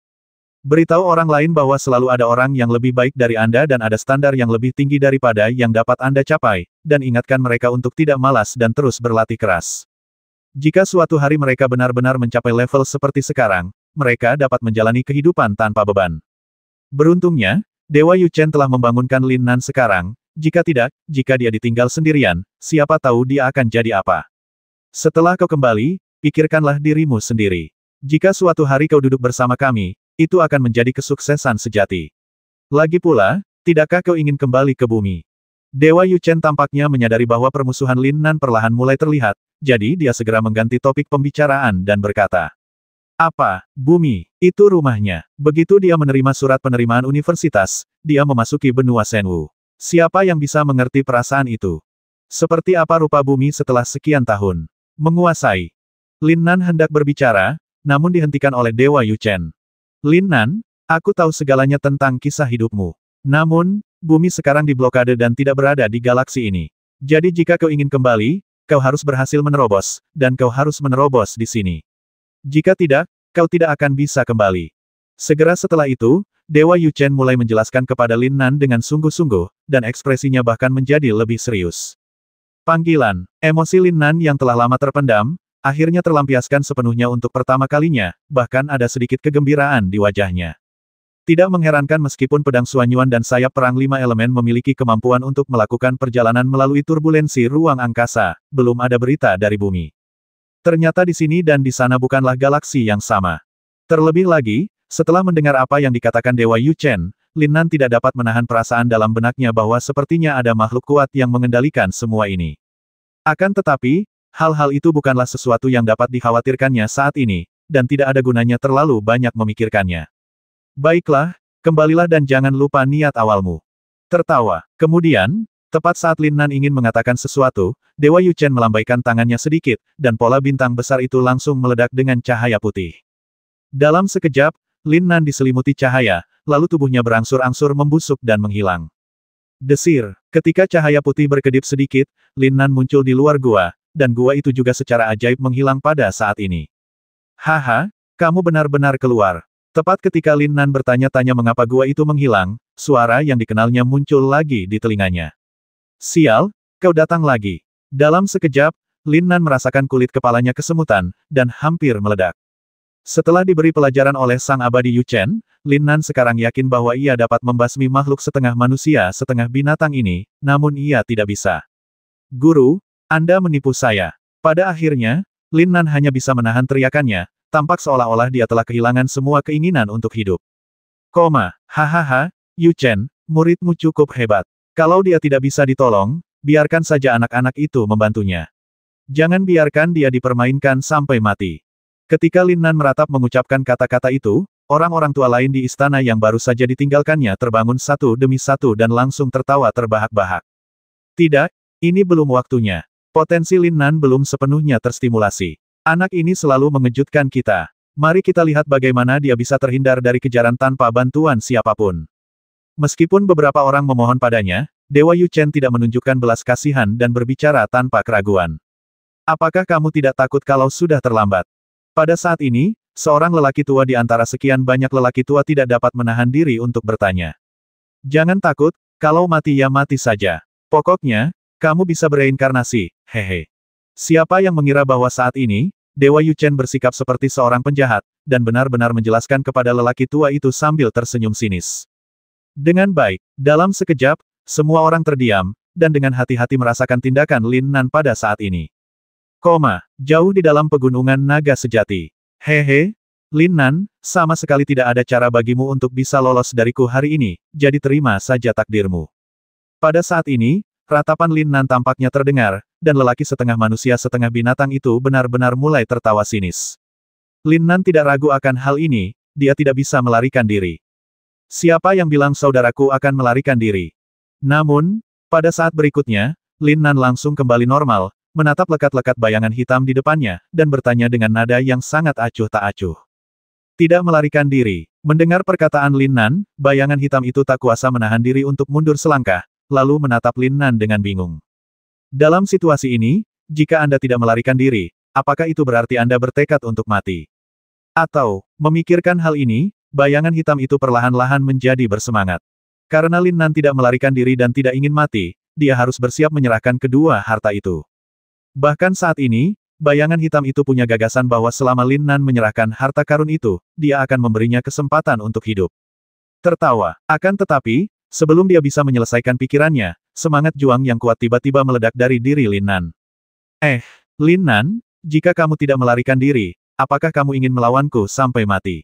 Beritahu orang lain bahwa selalu ada orang yang lebih baik dari Anda dan ada standar yang lebih tinggi daripada yang dapat Anda capai, dan ingatkan mereka untuk tidak malas dan terus berlatih keras. Jika suatu hari mereka benar-benar mencapai level seperti sekarang, mereka dapat menjalani kehidupan tanpa beban. Beruntungnya, Dewa Yu Chen telah membangunkan Lin Nan sekarang. Jika tidak, jika dia ditinggal sendirian, siapa tahu dia akan jadi apa. Setelah kau kembali, pikirkanlah dirimu sendiri. Jika suatu hari kau duduk bersama kami, itu akan menjadi kesuksesan sejati. Lagi pula, tidakkah kau ingin kembali ke bumi? Dewa Yu Chen tampaknya menyadari bahwa permusuhan Lin Nan perlahan mulai terlihat, jadi dia segera mengganti topik pembicaraan dan berkata. Apa, bumi, itu rumahnya. Begitu dia menerima surat penerimaan universitas, dia memasuki benua Shenwu. Siapa yang bisa mengerti perasaan itu? Seperti apa rupa bumi setelah sekian tahun? Menguasai. Lin Nan hendak berbicara, namun dihentikan oleh Dewa Yu Chen. Lin Nan, aku tahu segalanya tentang kisah hidupmu. Namun, bumi sekarang diblokade dan tidak berada di galaksi ini. Jadi jika kau ingin kembali, kau harus berhasil menerobos, dan kau harus menerobos di sini. Jika tidak, kau tidak akan bisa kembali. Segera setelah itu, Dewa Yu Chen mulai menjelaskan kepada Lin Nan dengan sungguh-sungguh, dan ekspresinya bahkan menjadi lebih serius. Panggilan, emosi Lin Nan yang telah lama terpendam, akhirnya terlampiaskan sepenuhnya untuk pertama kalinya, bahkan ada sedikit kegembiraan di wajahnya. Tidak mengherankan meskipun pedang Suanyuan dan sayap perang 5 elemen memiliki kemampuan untuk melakukan perjalanan melalui turbulensi ruang angkasa, belum ada berita dari bumi. Ternyata di sini dan di sana bukanlah galaksi yang sama. Terlebih lagi, Setelah mendengar apa yang dikatakan Dewa Yu Chen, Lin Nan tidak dapat menahan perasaan dalam benaknya bahwa sepertinya ada makhluk kuat yang mengendalikan semua ini. Akan tetapi, hal-hal itu bukanlah sesuatu yang dapat dikhawatirkannya saat ini, dan tidak ada gunanya terlalu banyak memikirkannya. Baiklah, kembalilah dan jangan lupa niat awalmu. Tertawa. Kemudian, tepat saat Lin Nan ingin mengatakan sesuatu, Dewa Yu Chen melambaikan tangannya sedikit, dan pola bintang besar itu langsung meledak dengan cahaya putih. Dalam sekejap, Lin Nan diselimuti cahaya, lalu tubuhnya berangsur-angsur membusuk dan menghilang. Desir. Ketika cahaya putih berkedip sedikit, Lin Nan muncul di luar gua, dan gua itu juga secara ajaib menghilang pada saat ini. Haha, kamu benar-benar keluar. Tepat ketika Lin Nan bertanya-tanya mengapa gua itu menghilang, suara yang dikenalnya muncul lagi di telinganya. Sial, kau datang lagi. Dalam sekejap, Lin Nan merasakan kulit kepalanya kesemutan, dan hampir meledak. Setelah diberi pelajaran oleh Sang Abadi Yu Chen, Lin Nan sekarang yakin bahwa ia dapat membasmi makhluk setengah manusia setengah binatang ini, namun ia tidak bisa. Guru, Anda menipu saya. Pada akhirnya, Lin Nan hanya bisa menahan teriakannya, tampak seolah-olah dia telah kehilangan semua keinginan untuk hidup. Hahaha, Yu Chen, muridmu cukup hebat. Kalau dia tidak bisa ditolong, biarkan saja anak-anak itu membantunya. Jangan biarkan dia dipermainkan sampai mati. Ketika Lin Nan meratap mengucapkan kata-kata itu, orang-orang tua lain di istana yang baru saja ditinggalkannya terbangun satu demi satu dan langsung tertawa terbahak-bahak. Tidak, ini belum waktunya. Potensi Lin Nan belum sepenuhnya terstimulasi. Anak ini selalu mengejutkan kita. Mari kita lihat bagaimana dia bisa terhindar dari kejaran tanpa bantuan siapapun. Meskipun beberapa orang memohon padanya, Dewa Yu Chen tidak menunjukkan belas kasihan dan berbicara tanpa keraguan. Apakah kamu tidak takut kalau sudah terlambat? Pada saat ini, seorang lelaki tua di antara sekian banyak lelaki tua tidak dapat menahan diri untuk bertanya. Jangan takut, kalau mati ya mati saja. Pokoknya, kamu bisa bereinkarnasi, hehe. Siapa yang mengira bahwa saat ini, Dewa Yu Chen bersikap seperti seorang penjahat, dan benar-benar menjelaskan kepada lelaki tua itu sambil tersenyum sinis. Dengan baik, dalam sekejap, semua orang terdiam, dan dengan hati-hati merasakan tindakan Lin Nan pada saat ini. Jauh di dalam pegunungan naga sejati. Hehe, Lin Nan, sama sekali tidak ada cara bagimu untuk bisa lolos dariku hari ini, jadi terima saja takdirmu. Pada saat ini, ratapan Lin Nan tampaknya terdengar, dan lelaki setengah manusia setengah binatang itu benar-benar mulai tertawa sinis. Lin Nan tidak ragu akan hal ini, dia tidak bisa melarikan diri. Siapa yang bilang saudaraku akan melarikan diri? Namun, pada saat berikutnya, Lin Nan langsung kembali normal, menatap lekat-lekat bayangan hitam di depannya, dan bertanya dengan nada yang sangat acuh tak acuh. Tidak melarikan diri. Mendengar perkataan Lin Nan, bayangan hitam itu tak kuasa menahan diri untuk mundur selangkah, lalu menatap Lin Nan dengan bingung. Dalam situasi ini, jika Anda tidak melarikan diri, apakah itu berarti Anda bertekad untuk mati? Atau, memikirkan hal ini, bayangan hitam itu perlahan-lahan menjadi bersemangat. Karena Lin Nan tidak melarikan diri dan tidak ingin mati, dia harus bersiap menyerahkan kedua harta itu. Bahkan saat ini, bayangan hitam itu punya gagasan bahwa selama Lin Nan menyerahkan harta karun itu, dia akan memberinya kesempatan untuk hidup. Tertawa. Akan tetapi, sebelum dia bisa menyelesaikan pikirannya, semangat juang yang kuat tiba-tiba meledak dari diri Lin Nan. Lin Nan, jika kamu tidak melarikan diri, apakah kamu ingin melawanku sampai mati?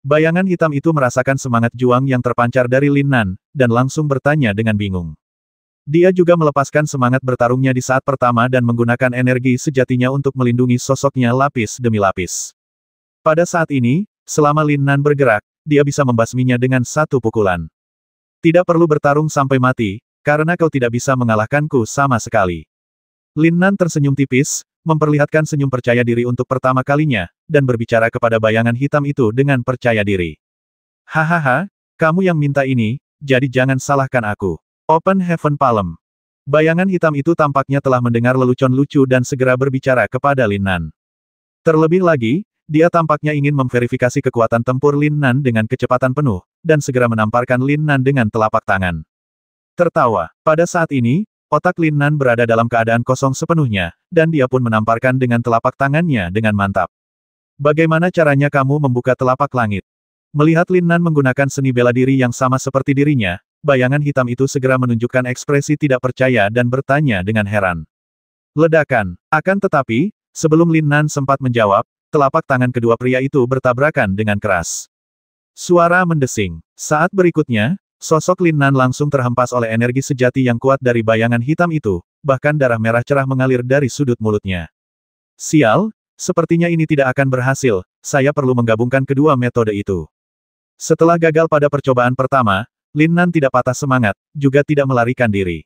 Bayangan hitam itu merasakan semangat juang yang terpancar dari Lin Nan, dan langsung bertanya dengan bingung. Dia juga melepaskan semangat bertarungnya di saat pertama dan menggunakan energi sejatinya untuk melindungi sosoknya lapis demi lapis. Pada saat ini, selama Lin Nan bergerak, dia bisa membasminya dengan satu pukulan. Tidak perlu bertarung sampai mati, karena kau tidak bisa mengalahkanku sama sekali. Lin Nan tersenyum tipis, memperlihatkan senyum percaya diri untuk pertama kalinya, dan berbicara kepada bayangan hitam itu dengan percaya diri. Hahaha, kamu yang minta ini, jadi jangan salahkan aku. Open Heaven Palm. Bayangan hitam itu tampaknya telah mendengar lelucon lucu dan segera berbicara kepada Lin Nan. Terlebih lagi, dia tampaknya ingin memverifikasi kekuatan tempur Lin Nan dengan kecepatan penuh, dan segera menamparkan Lin Nan dengan telapak tangan. Tertawa. Pada saat ini, otak Lin Nan berada dalam keadaan kosong sepenuhnya, dan dia pun menamparkan dengan telapak tangannya dengan mantap. Bagaimana caranya kamu membuka telapak langit? Melihat Lin Nan menggunakan seni bela diri yang sama seperti dirinya, bayangan hitam itu segera menunjukkan ekspresi tidak percaya dan bertanya dengan heran. Ledakan. Akan tetapi, sebelum Lin Nan sempat menjawab, telapak tangan kedua pria itu bertabrakan dengan keras. Suara mendesing. Saat berikutnya, sosok Lin Nan langsung terhempas oleh energi sejati yang kuat dari bayangan hitam itu, bahkan darah merah cerah mengalir dari sudut mulutnya. Sial, sepertinya ini tidak akan berhasil, saya perlu menggabungkan kedua metode itu. Setelah gagal pada percobaan pertama, Lin Nan tidak patah semangat, juga tidak melarikan diri.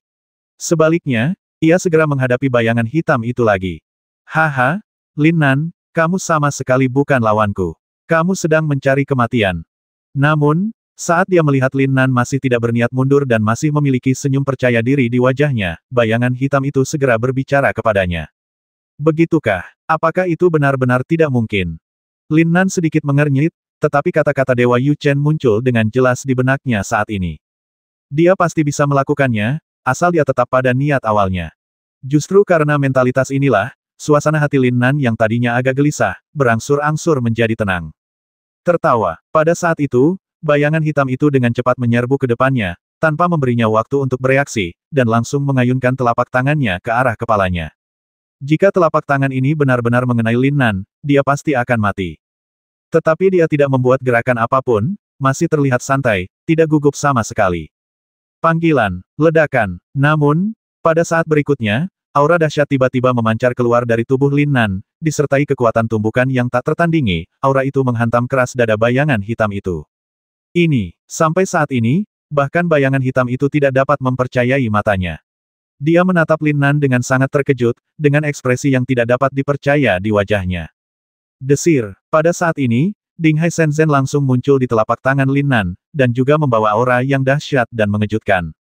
Sebaliknya, ia segera menghadapi bayangan hitam itu lagi. Haha, Lin Nan, kamu sama sekali bukan lawanku. Kamu sedang mencari kematian. Namun, saat dia melihat Lin Nan masih tidak berniat mundur dan masih memiliki senyum percaya diri di wajahnya, bayangan hitam itu segera berbicara kepadanya. Begitukah? Apakah itu benar-benar tidak mungkin? Lin Nan sedikit mengernyit, tetapi kata-kata Dewa Yu Chen muncul dengan jelas di benaknya saat ini. Dia pasti bisa melakukannya, asal dia tetap pada niat awalnya. Justru karena mentalitas inilah, suasana hati Lin Nan yang tadinya agak gelisah, berangsur-angsur menjadi tenang. Tertawa. Pada saat itu, bayangan hitam itu dengan cepat menyerbu ke depannya, tanpa memberinya waktu untuk bereaksi, dan langsung mengayunkan telapak tangannya ke arah kepalanya. Jika telapak tangan ini benar-benar mengenai Lin Nan, dia pasti akan mati. Tetapi dia tidak membuat gerakan apapun, masih terlihat santai, tidak gugup sama sekali. Panggilan, ledakan. Namun, pada saat berikutnya, aura dahsyat tiba-tiba memancar keluar dari tubuh Lin Nan, disertai kekuatan tumbukan yang tak tertandingi, aura itu menghantam keras dada bayangan hitam itu. Sampai saat ini, bahkan bayangan hitam itu tidak dapat mempercayai matanya. Dia menatap Lin Nan dengan sangat terkejut, dengan ekspresi yang tidak dapat dipercaya di wajahnya. Desir. Pada saat ini, Dinghai Shenzhen langsung muncul di telapak tangan Lin Nan, dan juga membawa aura yang dahsyat dan mengejutkan.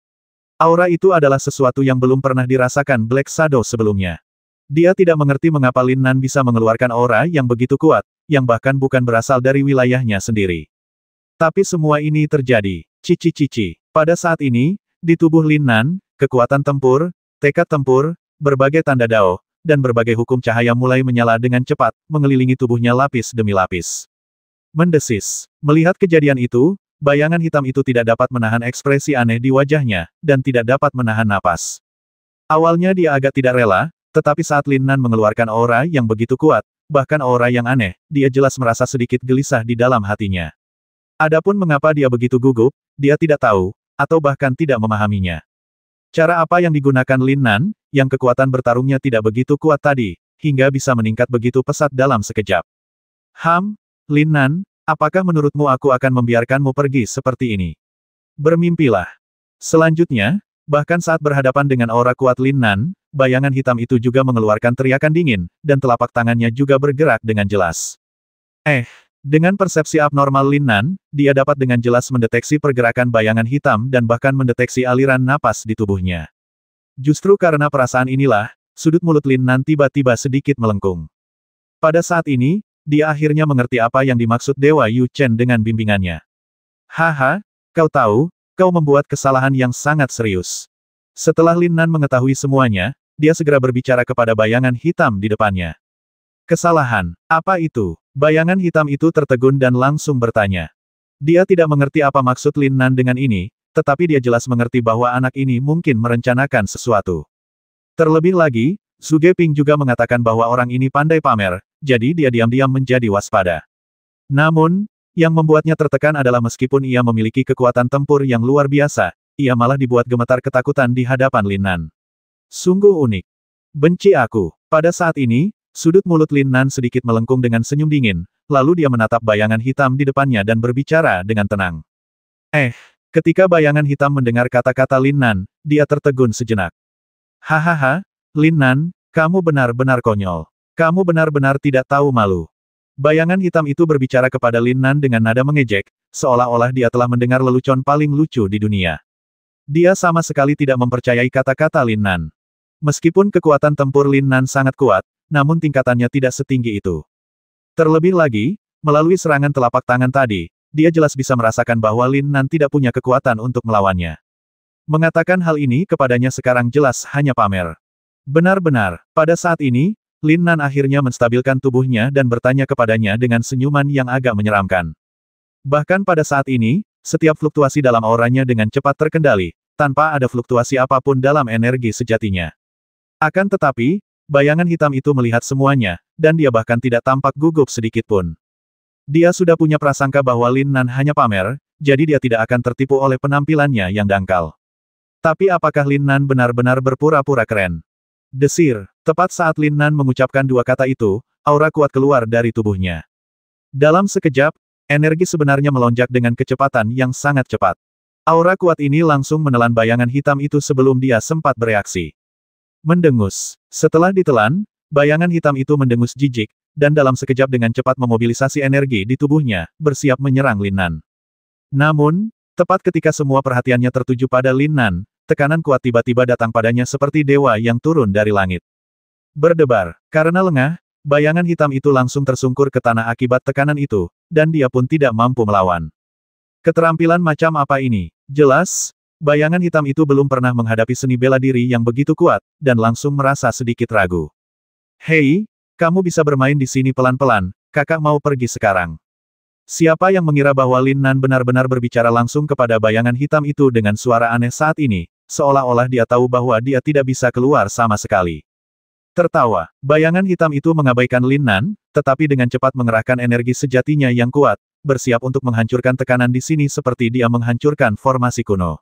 Aura itu adalah sesuatu yang belum pernah dirasakan Black Shadow sebelumnya. Dia tidak mengerti mengapa Lin Nan bisa mengeluarkan aura yang begitu kuat, yang bahkan bukan berasal dari wilayahnya sendiri. Tapi semua ini terjadi. Cici-cici. Pada saat ini, di tubuh Lin Nan, kekuatan tempur, tekad tempur, berbagai tanda dao, dan berbagai hukum cahaya mulai menyala dengan cepat, mengelilingi tubuhnya lapis demi lapis. Mendesis. Melihat kejadian itu, bayangan hitam itu tidak dapat menahan ekspresi aneh di wajahnya, dan tidak dapat menahan napas. Awalnya dia agak tidak rela, tetapi saat Lin Nan mengeluarkan aura yang begitu kuat, bahkan aura yang aneh, dia jelas merasa sedikit gelisah di dalam hatinya. Adapun mengapa dia begitu gugup, dia tidak tahu, atau bahkan tidak memahaminya. Cara apa yang digunakan Lin Nan, yang kekuatan bertarungnya tidak begitu kuat tadi, hingga bisa meningkat begitu pesat dalam sekejap. Lin Nan, apakah menurutmu aku akan membiarkanmu pergi seperti ini? Bermimpilah. Selanjutnya, bahkan saat berhadapan dengan aura kuat Lin Nan, bayangan hitam itu juga mengeluarkan teriakan dingin, dan telapak tangannya juga bergerak dengan jelas. Dengan persepsi abnormal Lin Nan, dia dapat dengan jelas mendeteksi pergerakan bayangan hitam dan bahkan mendeteksi aliran napas di tubuhnya. Justru karena perasaan inilah, sudut mulut Lin Nan tiba-tiba sedikit melengkung. Pada saat ini, dia akhirnya mengerti apa yang dimaksud Dewa Yu Chen dengan bimbingannya. Haha, kau tahu, kau membuat kesalahan yang sangat serius. Setelah Lin Nan mengetahui semuanya, dia segera berbicara kepada bayangan hitam di depannya. Kesalahan, apa itu? Bayangan hitam itu tertegun dan langsung bertanya. Dia tidak mengerti apa maksud Lin Nan dengan ini, tetapi dia jelas mengerti bahwa anak ini mungkin merencanakan sesuatu. Terlebih lagi, Zhu Geping juga mengatakan bahwa orang ini pandai pamer, jadi dia diam-diam menjadi waspada. Namun, yang membuatnya tertekan adalah meskipun ia memiliki kekuatan tempur yang luar biasa, ia malah dibuat gemetar ketakutan di hadapan Lin Nan. Sungguh unik. Benci aku. Pada saat ini, sudut mulut Lin Nan sedikit melengkung dengan senyum dingin, lalu dia menatap bayangan hitam di depannya dan berbicara dengan tenang. Ketika bayangan hitam mendengar kata-kata Lin Nan, dia tertegun sejenak. Hahaha, Lin Nan, kamu benar-benar konyol. Kamu benar-benar tidak tahu malu. Bayangan hitam itu berbicara kepada Lin Nan dengan nada mengejek, seolah-olah dia telah mendengar lelucon paling lucu di dunia. Dia sama sekali tidak mempercayai kata-kata Lin Nan. Meskipun kekuatan tempur Lin Nan sangat kuat, namun tingkatannya tidak setinggi itu. Terlebih lagi, melalui serangan telapak tangan tadi, dia jelas bisa merasakan bahwa Lin Nan tidak punya kekuatan untuk melawannya. Mengatakan hal ini kepadanya sekarang jelas hanya pamer. Benar-benar, pada saat ini, Lin Nan akhirnya menstabilkan tubuhnya dan bertanya kepadanya dengan senyuman yang agak menyeramkan. Bahkan pada saat ini, setiap fluktuasi dalam auranya dengan cepat terkendali, tanpa ada fluktuasi apapun dalam energi sejatinya. Akan tetapi, bayangan hitam itu melihat semuanya, dan dia bahkan tidak tampak gugup sedikit pun. Dia sudah punya prasangka bahwa Lin Nan hanya pamer, jadi dia tidak akan tertipu oleh penampilannya yang dangkal. Tapi apakah Lin Nan benar-benar berpura-pura keren? Desir. Tepat saat Lin Nan mengucapkan dua kata itu, aura kuat keluar dari tubuhnya. Dalam sekejap, energi sebenarnya melonjak dengan kecepatan yang sangat cepat. Aura kuat ini langsung menelan bayangan hitam itu sebelum dia sempat bereaksi. Mendengus. Setelah ditelan, bayangan hitam itu mendengus jijik, dan dalam sekejap dengan cepat memobilisasi energi di tubuhnya, bersiap menyerang Lin Nan. Namun, tepat ketika semua perhatiannya tertuju pada Lin Nan, tekanan kuat tiba-tiba datang padanya seperti dewa yang turun dari langit. Berdebar. Karena lengah, bayangan hitam itu langsung tersungkur ke tanah akibat tekanan itu, dan dia pun tidak mampu melawan. Keterampilan macam apa ini? Jelas, bayangan hitam itu belum pernah menghadapi seni bela diri yang begitu kuat, dan langsung merasa sedikit ragu. Hei, kamu bisa bermain di sini pelan-pelan, kakak mau pergi sekarang. Siapa yang mengira bahwa Lin Nan benar-benar berbicara langsung kepada bayangan hitam itu dengan suara aneh saat ini, seolah-olah dia tahu bahwa dia tidak bisa keluar sama sekali. Tertawa, bayangan hitam itu mengabaikan Lin Nan, tetapi dengan cepat mengerahkan energi sejatinya yang kuat, bersiap untuk menghancurkan tekanan di sini seperti dia menghancurkan formasi kuno.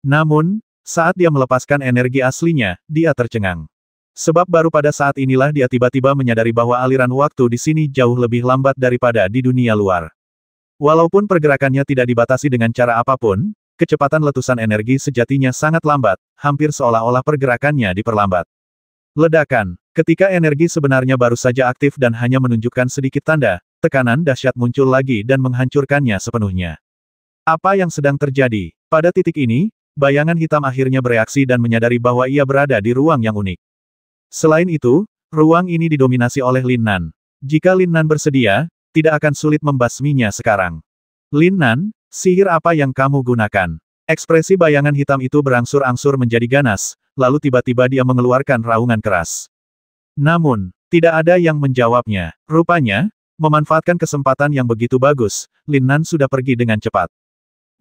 Namun, saat dia melepaskan energi aslinya, dia tercengang. Sebab baru pada saat inilah dia tiba-tiba menyadari bahwa aliran waktu di sini jauh lebih lambat daripada di dunia luar. Walaupun pergerakannya tidak dibatasi dengan cara apapun, kecepatan letusan energi sejatinya sangat lambat, hampir seolah-olah pergerakannya diperlambat. Ledakan. Ketika energi sebenarnya baru saja aktif dan hanya menunjukkan sedikit tanda, tekanan dahsyat muncul lagi dan menghancurkannya sepenuhnya. Apa yang sedang terjadi? Pada titik ini, bayangan hitam akhirnya bereaksi dan menyadari bahwa ia berada di ruang yang unik. Selain itu, ruang ini didominasi oleh Lin Nan. Jika Lin Nan bersedia, tidak akan sulit membasminya sekarang. Lin Nan, sihir apa yang kamu gunakan? Ekspresi bayangan hitam itu berangsur-angsur menjadi ganas, lalu tiba-tiba dia mengeluarkan raungan keras. Namun, tidak ada yang menjawabnya. Rupanya, memanfaatkan kesempatan yang begitu bagus, Lin Nan sudah pergi dengan cepat.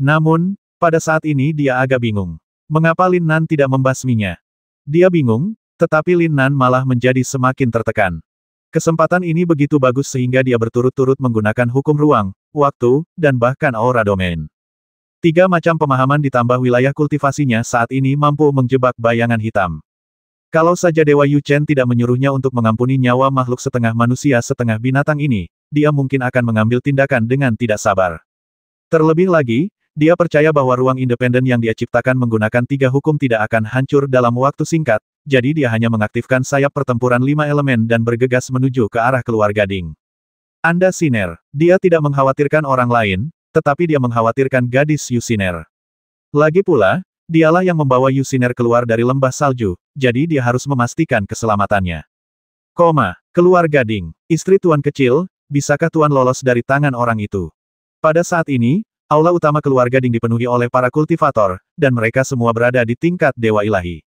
Namun, pada saat ini dia agak bingung. Mengapa Lin Nan tidak membasminya? Dia bingung, tetapi Lin Nan malah menjadi semakin tertekan. Kesempatan ini begitu bagus sehingga dia berturut-turut menggunakan hukum ruang, waktu, dan bahkan aura domain. 3 macam pemahaman ditambah wilayah kultivasinya saat ini mampu menjebak bayangan hitam. Kalau saja Dewa Yu Chen tidak menyuruhnya untuk mengampuni nyawa makhluk setengah manusia setengah binatang ini, dia mungkin akan mengambil tindakan dengan tidak sabar. Terlebih lagi, dia percaya bahwa ruang independen yang dia ciptakan menggunakan 3 hukum tidak akan hancur dalam waktu singkat, jadi dia hanya mengaktifkan sayap pertempuran 5 elemen dan bergegas menuju ke arah keluar gading. Anda Siner, dia tidak mengkhawatirkan orang lain, tetapi dia mengkhawatirkan gadis Yusiner. Lagi pula, dialah yang membawa Yusiner keluar dari lembah salju, jadi dia harus memastikan keselamatannya. Keluar gading. Istri Tuan kecil, bisakah Tuan lolos dari tangan orang itu? Pada saat ini, aula utama keluar gading dipenuhi oleh para kultivator, dan mereka semua berada di tingkat Dewa Ilahi.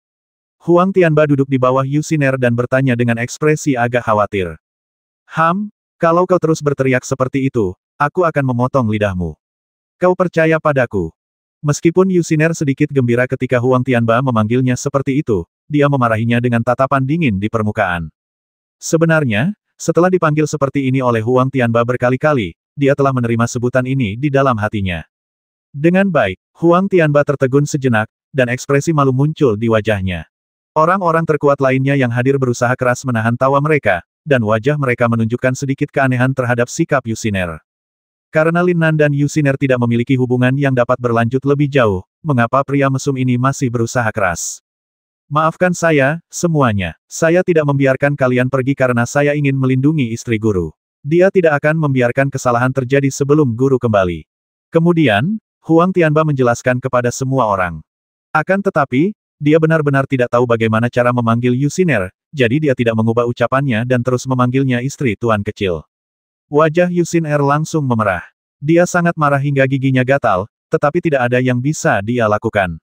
Huang Tianba duduk di bawah Yusiner dan bertanya dengan ekspresi agak khawatir. Kalau kau terus berteriak seperti itu, aku akan memotong lidahmu. Kau percaya padaku? Meskipun Yusiner sedikit gembira ketika Huang Tianba memanggilnya seperti itu, dia memarahinya dengan tatapan dingin di permukaan. Sebenarnya, setelah dipanggil seperti ini oleh Huang Tianba berkali-kali, dia telah menerima sebutan ini di dalam hatinya. Dengan baik, Huang Tianba tertegun sejenak, dan ekspresi malu muncul di wajahnya. Orang-orang terkuat lainnya yang hadir berusaha keras menahan tawa mereka, dan wajah mereka menunjukkan sedikit keanehan terhadap sikap Yusiner. Karena Lin Nan dan Yusiner tidak memiliki hubungan yang dapat berlanjut lebih jauh, mengapa pria mesum ini masih berusaha keras? Maafkan saya, semuanya. Saya tidak membiarkan kalian pergi karena saya ingin melindungi istri guru. Dia tidak akan membiarkan kesalahan terjadi sebelum guru kembali. Kemudian, Huang Tianba menjelaskan kepada semua orang. Akan tetapi, dia benar-benar tidak tahu bagaimana cara memanggil Yusiner, jadi dia tidak mengubah ucapannya dan terus memanggilnya istri Tuan kecil. Wajah Yusiner langsung memerah. Dia sangat marah hingga giginya gatal, tetapi tidak ada yang bisa dia lakukan.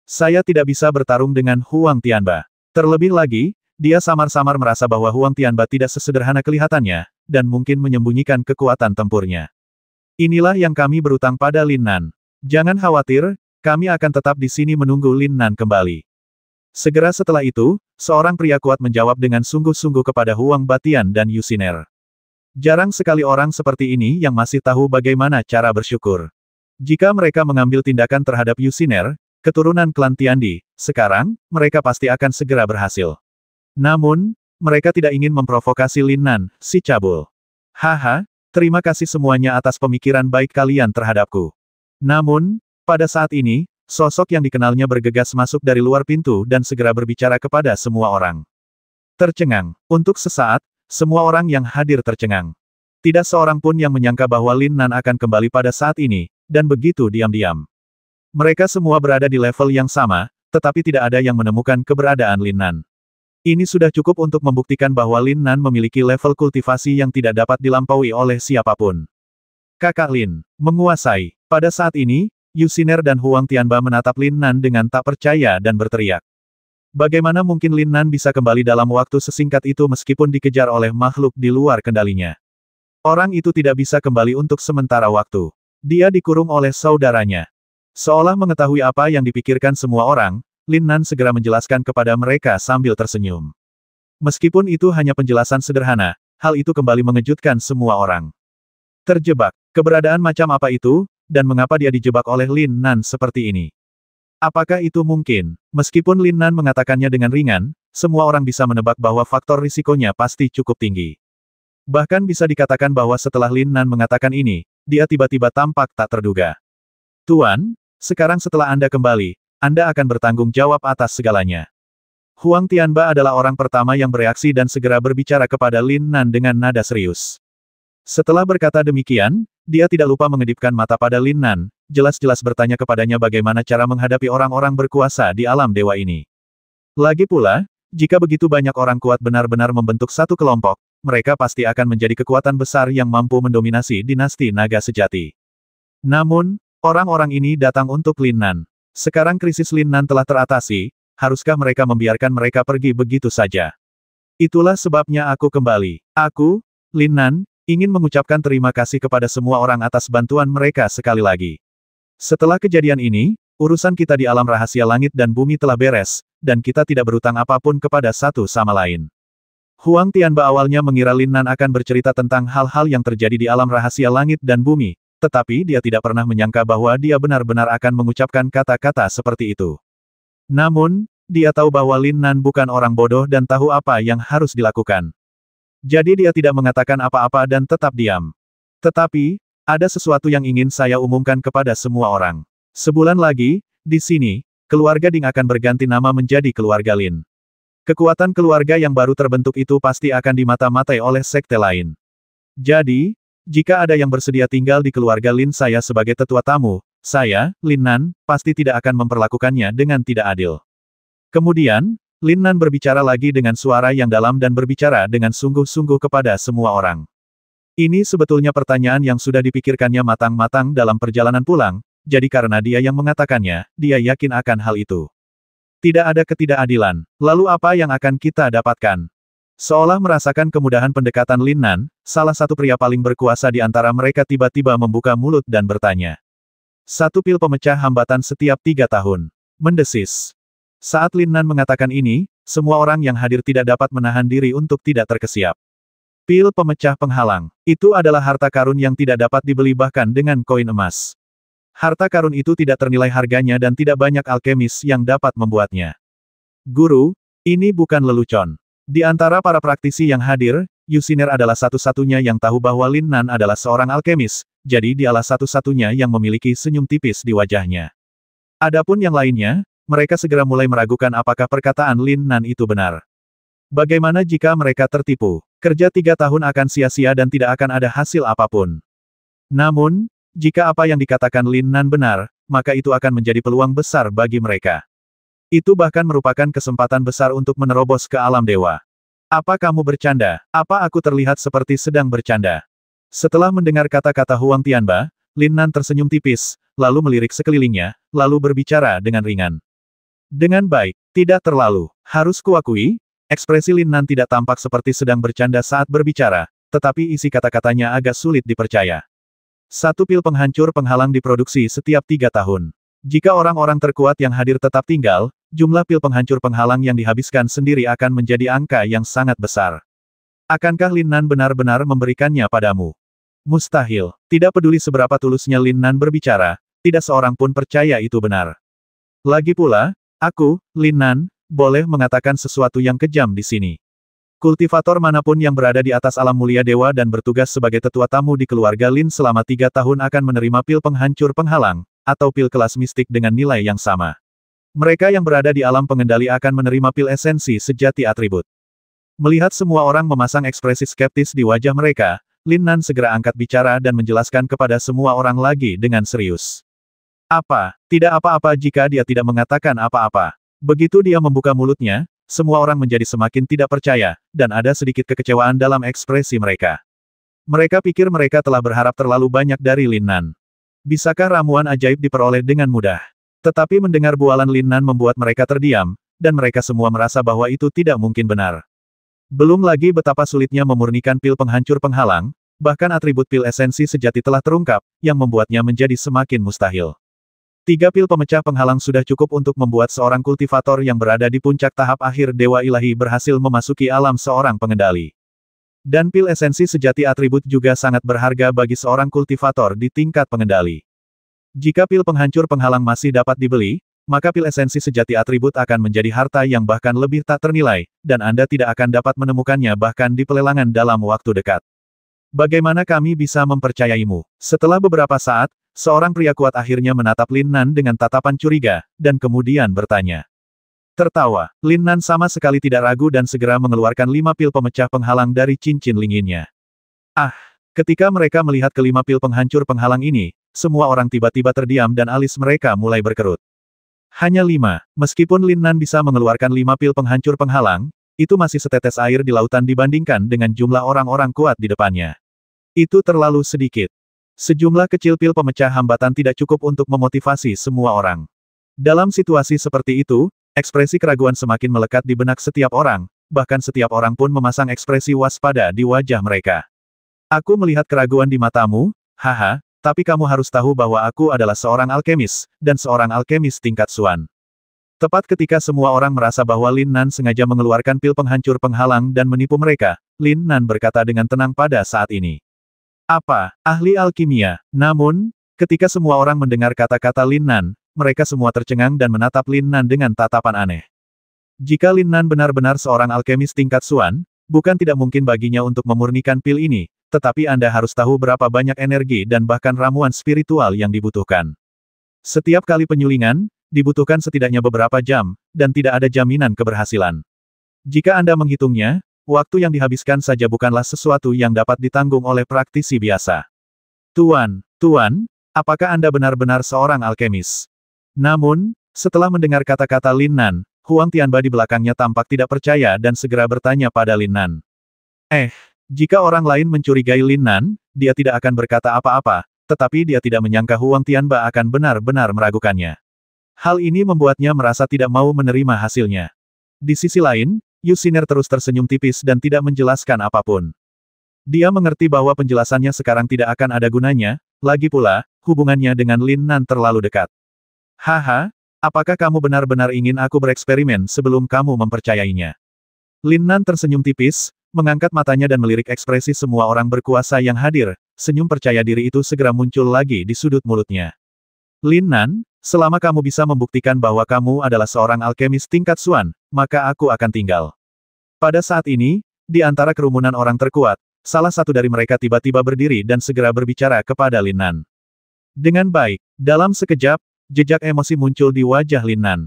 Saya tidak bisa bertarung dengan Huang Tianba. Terlebih lagi, dia samar-samar merasa bahwa Huang Tianba tidak sesederhana kelihatannya, dan mungkin menyembunyikan kekuatan tempurnya. Inilah yang kami berutang pada Lin Nan. Jangan khawatir, kami akan tetap di sini menunggu Lin Nan kembali. Segera setelah itu, seorang pria kuat menjawab dengan sungguh-sungguh kepada Huang Batian dan Yusiner. Jarang sekali orang seperti ini yang masih tahu bagaimana cara bersyukur. Jika mereka mengambil tindakan terhadap Yusinner, keturunan klan Tiandi, sekarang, mereka pasti akan segera berhasil. Namun, mereka tidak ingin memprovokasi Lin Nan, si cabul. Haha, terima kasih semuanya atas pemikiran baik kalian terhadapku. Namun, pada saat ini, sosok yang dikenalnya bergegas masuk dari luar pintu dan segera berbicara kepada semua orang. Tercengang. Untuk sesaat, semua orang yang hadir tercengang. Tidak seorang pun yang menyangka bahwa Lin Nan akan kembali pada saat ini, dan begitu diam-diam. Mereka semua berada di level yang sama, tetapi tidak ada yang menemukan keberadaan Lin Nan. Ini sudah cukup untuk membuktikan bahwa Lin Nan memiliki level kultivasi yang tidak dapat dilampaui oleh siapapun. Kakak Lin, menguasai. Pada saat ini, Yusinner dan Huang Tianba menatap Lin Nan dengan tak percaya dan berteriak. Bagaimana mungkin Lin Nan bisa kembali dalam waktu sesingkat itu meskipun dikejar oleh makhluk di luar kendalinya? Orang itu tidak bisa kembali untuk sementara waktu. Dia dikurung oleh saudaranya. Seolah mengetahui apa yang dipikirkan semua orang, Lin Nan segera menjelaskan kepada mereka sambil tersenyum. Meskipun itu hanya penjelasan sederhana, hal itu kembali mengejutkan semua orang. Terjebak. Keberadaan macam apa itu, dan mengapa dia dijebak oleh Lin Nan seperti ini? Apakah itu mungkin? Meskipun Lin Nan mengatakannya dengan ringan, semua orang bisa menebak bahwa faktor risikonya pasti cukup tinggi. Bahkan bisa dikatakan bahwa setelah Lin Nan mengatakan ini, dia tiba-tiba tampak tak terduga. Tuan, sekarang setelah Anda kembali, Anda akan bertanggung jawab atas segalanya. Huang Tianba adalah orang pertama yang bereaksi dan segera berbicara kepada Lin Nan dengan nada serius. Setelah berkata demikian, dia tidak lupa mengedipkan mata pada Lin Nan, jelas-jelas bertanya kepadanya bagaimana cara menghadapi orang-orang berkuasa di alam dewa ini. Lagi pula, jika begitu banyak orang kuat benar-benar membentuk satu kelompok, mereka pasti akan menjadi kekuatan besar yang mampu mendominasi dinasti naga sejati. Namun, orang-orang ini datang untuk Lin Nan. Sekarang krisis Lin Nan telah teratasi, haruskah mereka membiarkan mereka pergi begitu saja? Itulah sebabnya aku kembali. Aku, Lin Nan, ingin mengucapkan terima kasih kepada semua orang atas bantuan mereka sekali lagi. Setelah kejadian ini, urusan kita di alam rahasia langit dan bumi telah beres, dan kita tidak berutang apapun kepada satu sama lain. Huang Tianba awalnya mengira Lin Nan akan bercerita tentang hal-hal yang terjadi di alam rahasia langit dan bumi, tetapi dia tidak pernah menyangka bahwa dia benar-benar akan mengucapkan kata-kata seperti itu. Namun, dia tahu bahwa Lin Nan bukan orang bodoh dan tahu apa yang harus dilakukan. Jadi dia tidak mengatakan apa-apa dan tetap diam. Tetapi, ada sesuatu yang ingin saya umumkan kepada semua orang. Sebulan lagi, di sini, keluarga Ding akan berganti nama menjadi keluarga Lin. Kekuatan keluarga yang baru terbentuk itu pasti akan dimata-matai oleh sekte lain. Jadi, jika ada yang bersedia tinggal di keluarga Lin saya sebagai tetua tamu, saya, Lin Nan, pasti tidak akan memperlakukannya dengan tidak adil. Kemudian, Lin Nan berbicara lagi dengan suara yang dalam dan berbicara dengan sungguh-sungguh kepada semua orang. Ini sebetulnya pertanyaan yang sudah dipikirkannya matang-matang dalam perjalanan pulang, jadi karena dia yang mengatakannya, dia yakin akan hal itu. Tidak ada ketidakadilan. Lalu apa yang akan kita dapatkan? Seolah merasakan kemudahan pendekatan Lin Nan, salah satu pria paling berkuasa di antara mereka tiba-tiba membuka mulut dan bertanya. Satu pil pemecah hambatan setiap 3 tahun. Mendesis. Saat Lin Nan mengatakan ini, semua orang yang hadir tidak dapat menahan diri untuk tidak terkesiap. Pil pemecah penghalang. Itu adalah harta karun yang tidak dapat dibeli bahkan dengan koin emas. Harta karun itu tidak ternilai harganya dan tidak banyak alkemis yang dapat membuatnya. Guru, ini bukan lelucon. Di antara para praktisi yang hadir, Yusinner adalah satu-satunya yang tahu bahwa Lin Nan adalah seorang alkemis, jadi dialah satu-satunya yang memiliki senyum tipis di wajahnya. Adapun yang lainnya, mereka segera mulai meragukan apakah perkataan Lin Nan itu benar. Bagaimana jika mereka tertipu? Kerja 3 tahun akan sia-sia dan tidak akan ada hasil apapun. Namun, jika apa yang dikatakan Lin Nan benar, maka itu akan menjadi peluang besar bagi mereka. Itu bahkan merupakan kesempatan besar untuk menerobos ke alam dewa. Apa kamu bercanda? Apa aku terlihat seperti sedang bercanda? Setelah mendengar kata-kata Huang Tianba, Lin Nan tersenyum tipis, lalu melirik sekelilingnya, lalu berbicara dengan ringan. Dengan baik, tidak terlalu. Harus kuakui, ekspresi Lin Nan tidak tampak seperti sedang bercanda saat berbicara, tetapi isi kata-katanya agak sulit dipercaya. Satu pil penghancur penghalang diproduksi setiap 3 tahun. Jika orang-orang terkuat yang hadir tetap tinggal, jumlah pil penghancur penghalang yang dihabiskan sendiri akan menjadi angka yang sangat besar. Akankah Lin Nan benar-benar memberikannya padamu? Mustahil. Tidak peduli seberapa tulusnya Lin Nan berbicara, tidak seorang pun percaya itu benar. Lagi pula, aku, Lin Nan, boleh mengatakan sesuatu yang kejam di sini. Kultivator manapun yang berada di atas alam mulia dewa dan bertugas sebagai tetua tamu di keluarga Lin selama 3 tahun akan menerima pil penghancur penghalang, atau pil kelas mistik dengan nilai yang sama. Mereka yang berada di alam pengendali akan menerima pil esensi sejati atribut. Melihat semua orang memasang ekspresi skeptis di wajah mereka, Lin Nan segera angkat bicara dan menjelaskan kepada semua orang lagi dengan serius. Apa? Tidak apa-apa jika dia tidak mengatakan apa-apa. Begitu dia membuka mulutnya, semua orang menjadi semakin tidak percaya, dan ada sedikit kekecewaan dalam ekspresi mereka. Mereka pikir mereka telah berharap terlalu banyak dari Lin Nan. Bisakah ramuan ajaib diperoleh dengan mudah? Tetapi mendengar bualan Lin Nan membuat mereka terdiam, dan mereka semua merasa bahwa itu tidak mungkin benar. Belum lagi betapa sulitnya memurnikan pil penghancur penghalang, bahkan atribut pil esensi sejati telah terungkap, yang membuatnya menjadi semakin mustahil. 3 pil pemecah penghalang sudah cukup untuk membuat seorang kultivator yang berada di puncak tahap akhir Dewa Ilahi berhasil memasuki alam seorang pengendali. Dan pil esensi sejati atribut juga sangat berharga bagi seorang kultivator di tingkat pengendali. Jika pil penghancur penghalang masih dapat dibeli, maka pil esensi sejati atribut akan menjadi harta yang bahkan lebih tak ternilai, dan Anda tidak akan dapat menemukannya bahkan di pelelangan dalam waktu dekat. Bagaimana kami bisa mempercayaimu? Setelah beberapa saat, seorang pria kuat akhirnya menatap Lin Nan dengan tatapan curiga, dan kemudian bertanya. Tertawa, Lin Nan sama sekali tidak ragu dan segera mengeluarkan 5 pil pemecah penghalang dari cincin linginnya. Ah! Ketika mereka melihat ke-5 pil penghancur penghalang ini, semua orang tiba-tiba terdiam dan alis mereka mulai berkerut. Hanya 5, meskipun Lin Nan bisa mengeluarkan 5 pil penghancur penghalang, itu masih setetes air di lautan dibandingkan dengan jumlah orang-orang kuat di depannya. Itu terlalu sedikit. Sejumlah kecil pil pemecah hambatan tidak cukup untuk memotivasi semua orang. Dalam situasi seperti itu, ekspresi keraguan semakin melekat di benak setiap orang, bahkan setiap orang pun memasang ekspresi waspada di wajah mereka. Aku melihat keraguan di matamu, haha. Tapi kamu harus tahu bahwa aku adalah seorang alkemis, dan seorang alkemis tingkat Xuan. Tepat ketika semua orang merasa bahwa Lin Nan sengaja mengeluarkan pil penghancur penghalang dan menipu mereka, Lin Nan berkata dengan tenang pada saat ini. Apa? Ahli alkimia? Namun, ketika semua orang mendengar kata-kata Lin Nan, mereka semua tercengang dan menatap Lin Nan dengan tatapan aneh. Jika Lin Nan benar-benar seorang alkemis tingkat Xuan, bukan tidak mungkin baginya untuk memurnikan pil ini, tetapi Anda harus tahu berapa banyak energi dan bahkan ramuan spiritual yang dibutuhkan. Setiap kali penyulingan, dibutuhkan setidaknya beberapa jam, dan tidak ada jaminan keberhasilan. Jika Anda menghitungnya, waktu yang dihabiskan saja bukanlah sesuatu yang dapat ditanggung oleh praktisi biasa. Tuan, apakah Anda benar-benar seorang alkemis? Namun, setelah mendengar kata-kata Lin Nan, Huang Tianba di belakangnya tampak tidak percaya dan segera bertanya pada Lin Nan. Jika orang lain mencurigai Lin Nan, dia tidak akan berkata apa-apa, tetapi dia tidak menyangka Huang Tianba akan benar-benar meragukannya. Hal ini membuatnya merasa tidak mau menerima hasilnya. Di sisi lain, Yu Xiner terus tersenyum tipis dan tidak menjelaskan apapun. Dia mengerti bahwa penjelasannya sekarang tidak akan ada gunanya, lagi pula, hubungannya dengan Lin Nan terlalu dekat. Haha, apakah kamu benar-benar ingin aku bereksperimen sebelum kamu mempercayainya? Lin Nan tersenyum tipis, mengangkat matanya dan melirik ekspresi semua orang berkuasa yang hadir, senyum percaya diri itu segera muncul lagi di sudut mulutnya. Lin Nan, selama kamu bisa membuktikan bahwa kamu adalah seorang alkemis tingkat Xuan, maka aku akan tinggal. Pada saat ini, di antara kerumunan orang terkuat, salah satu dari mereka tiba-tiba berdiri dan segera berbicara kepada Lin Nan. Dengan baik, dalam sekejap, jejak emosi muncul di wajah Lin Nan.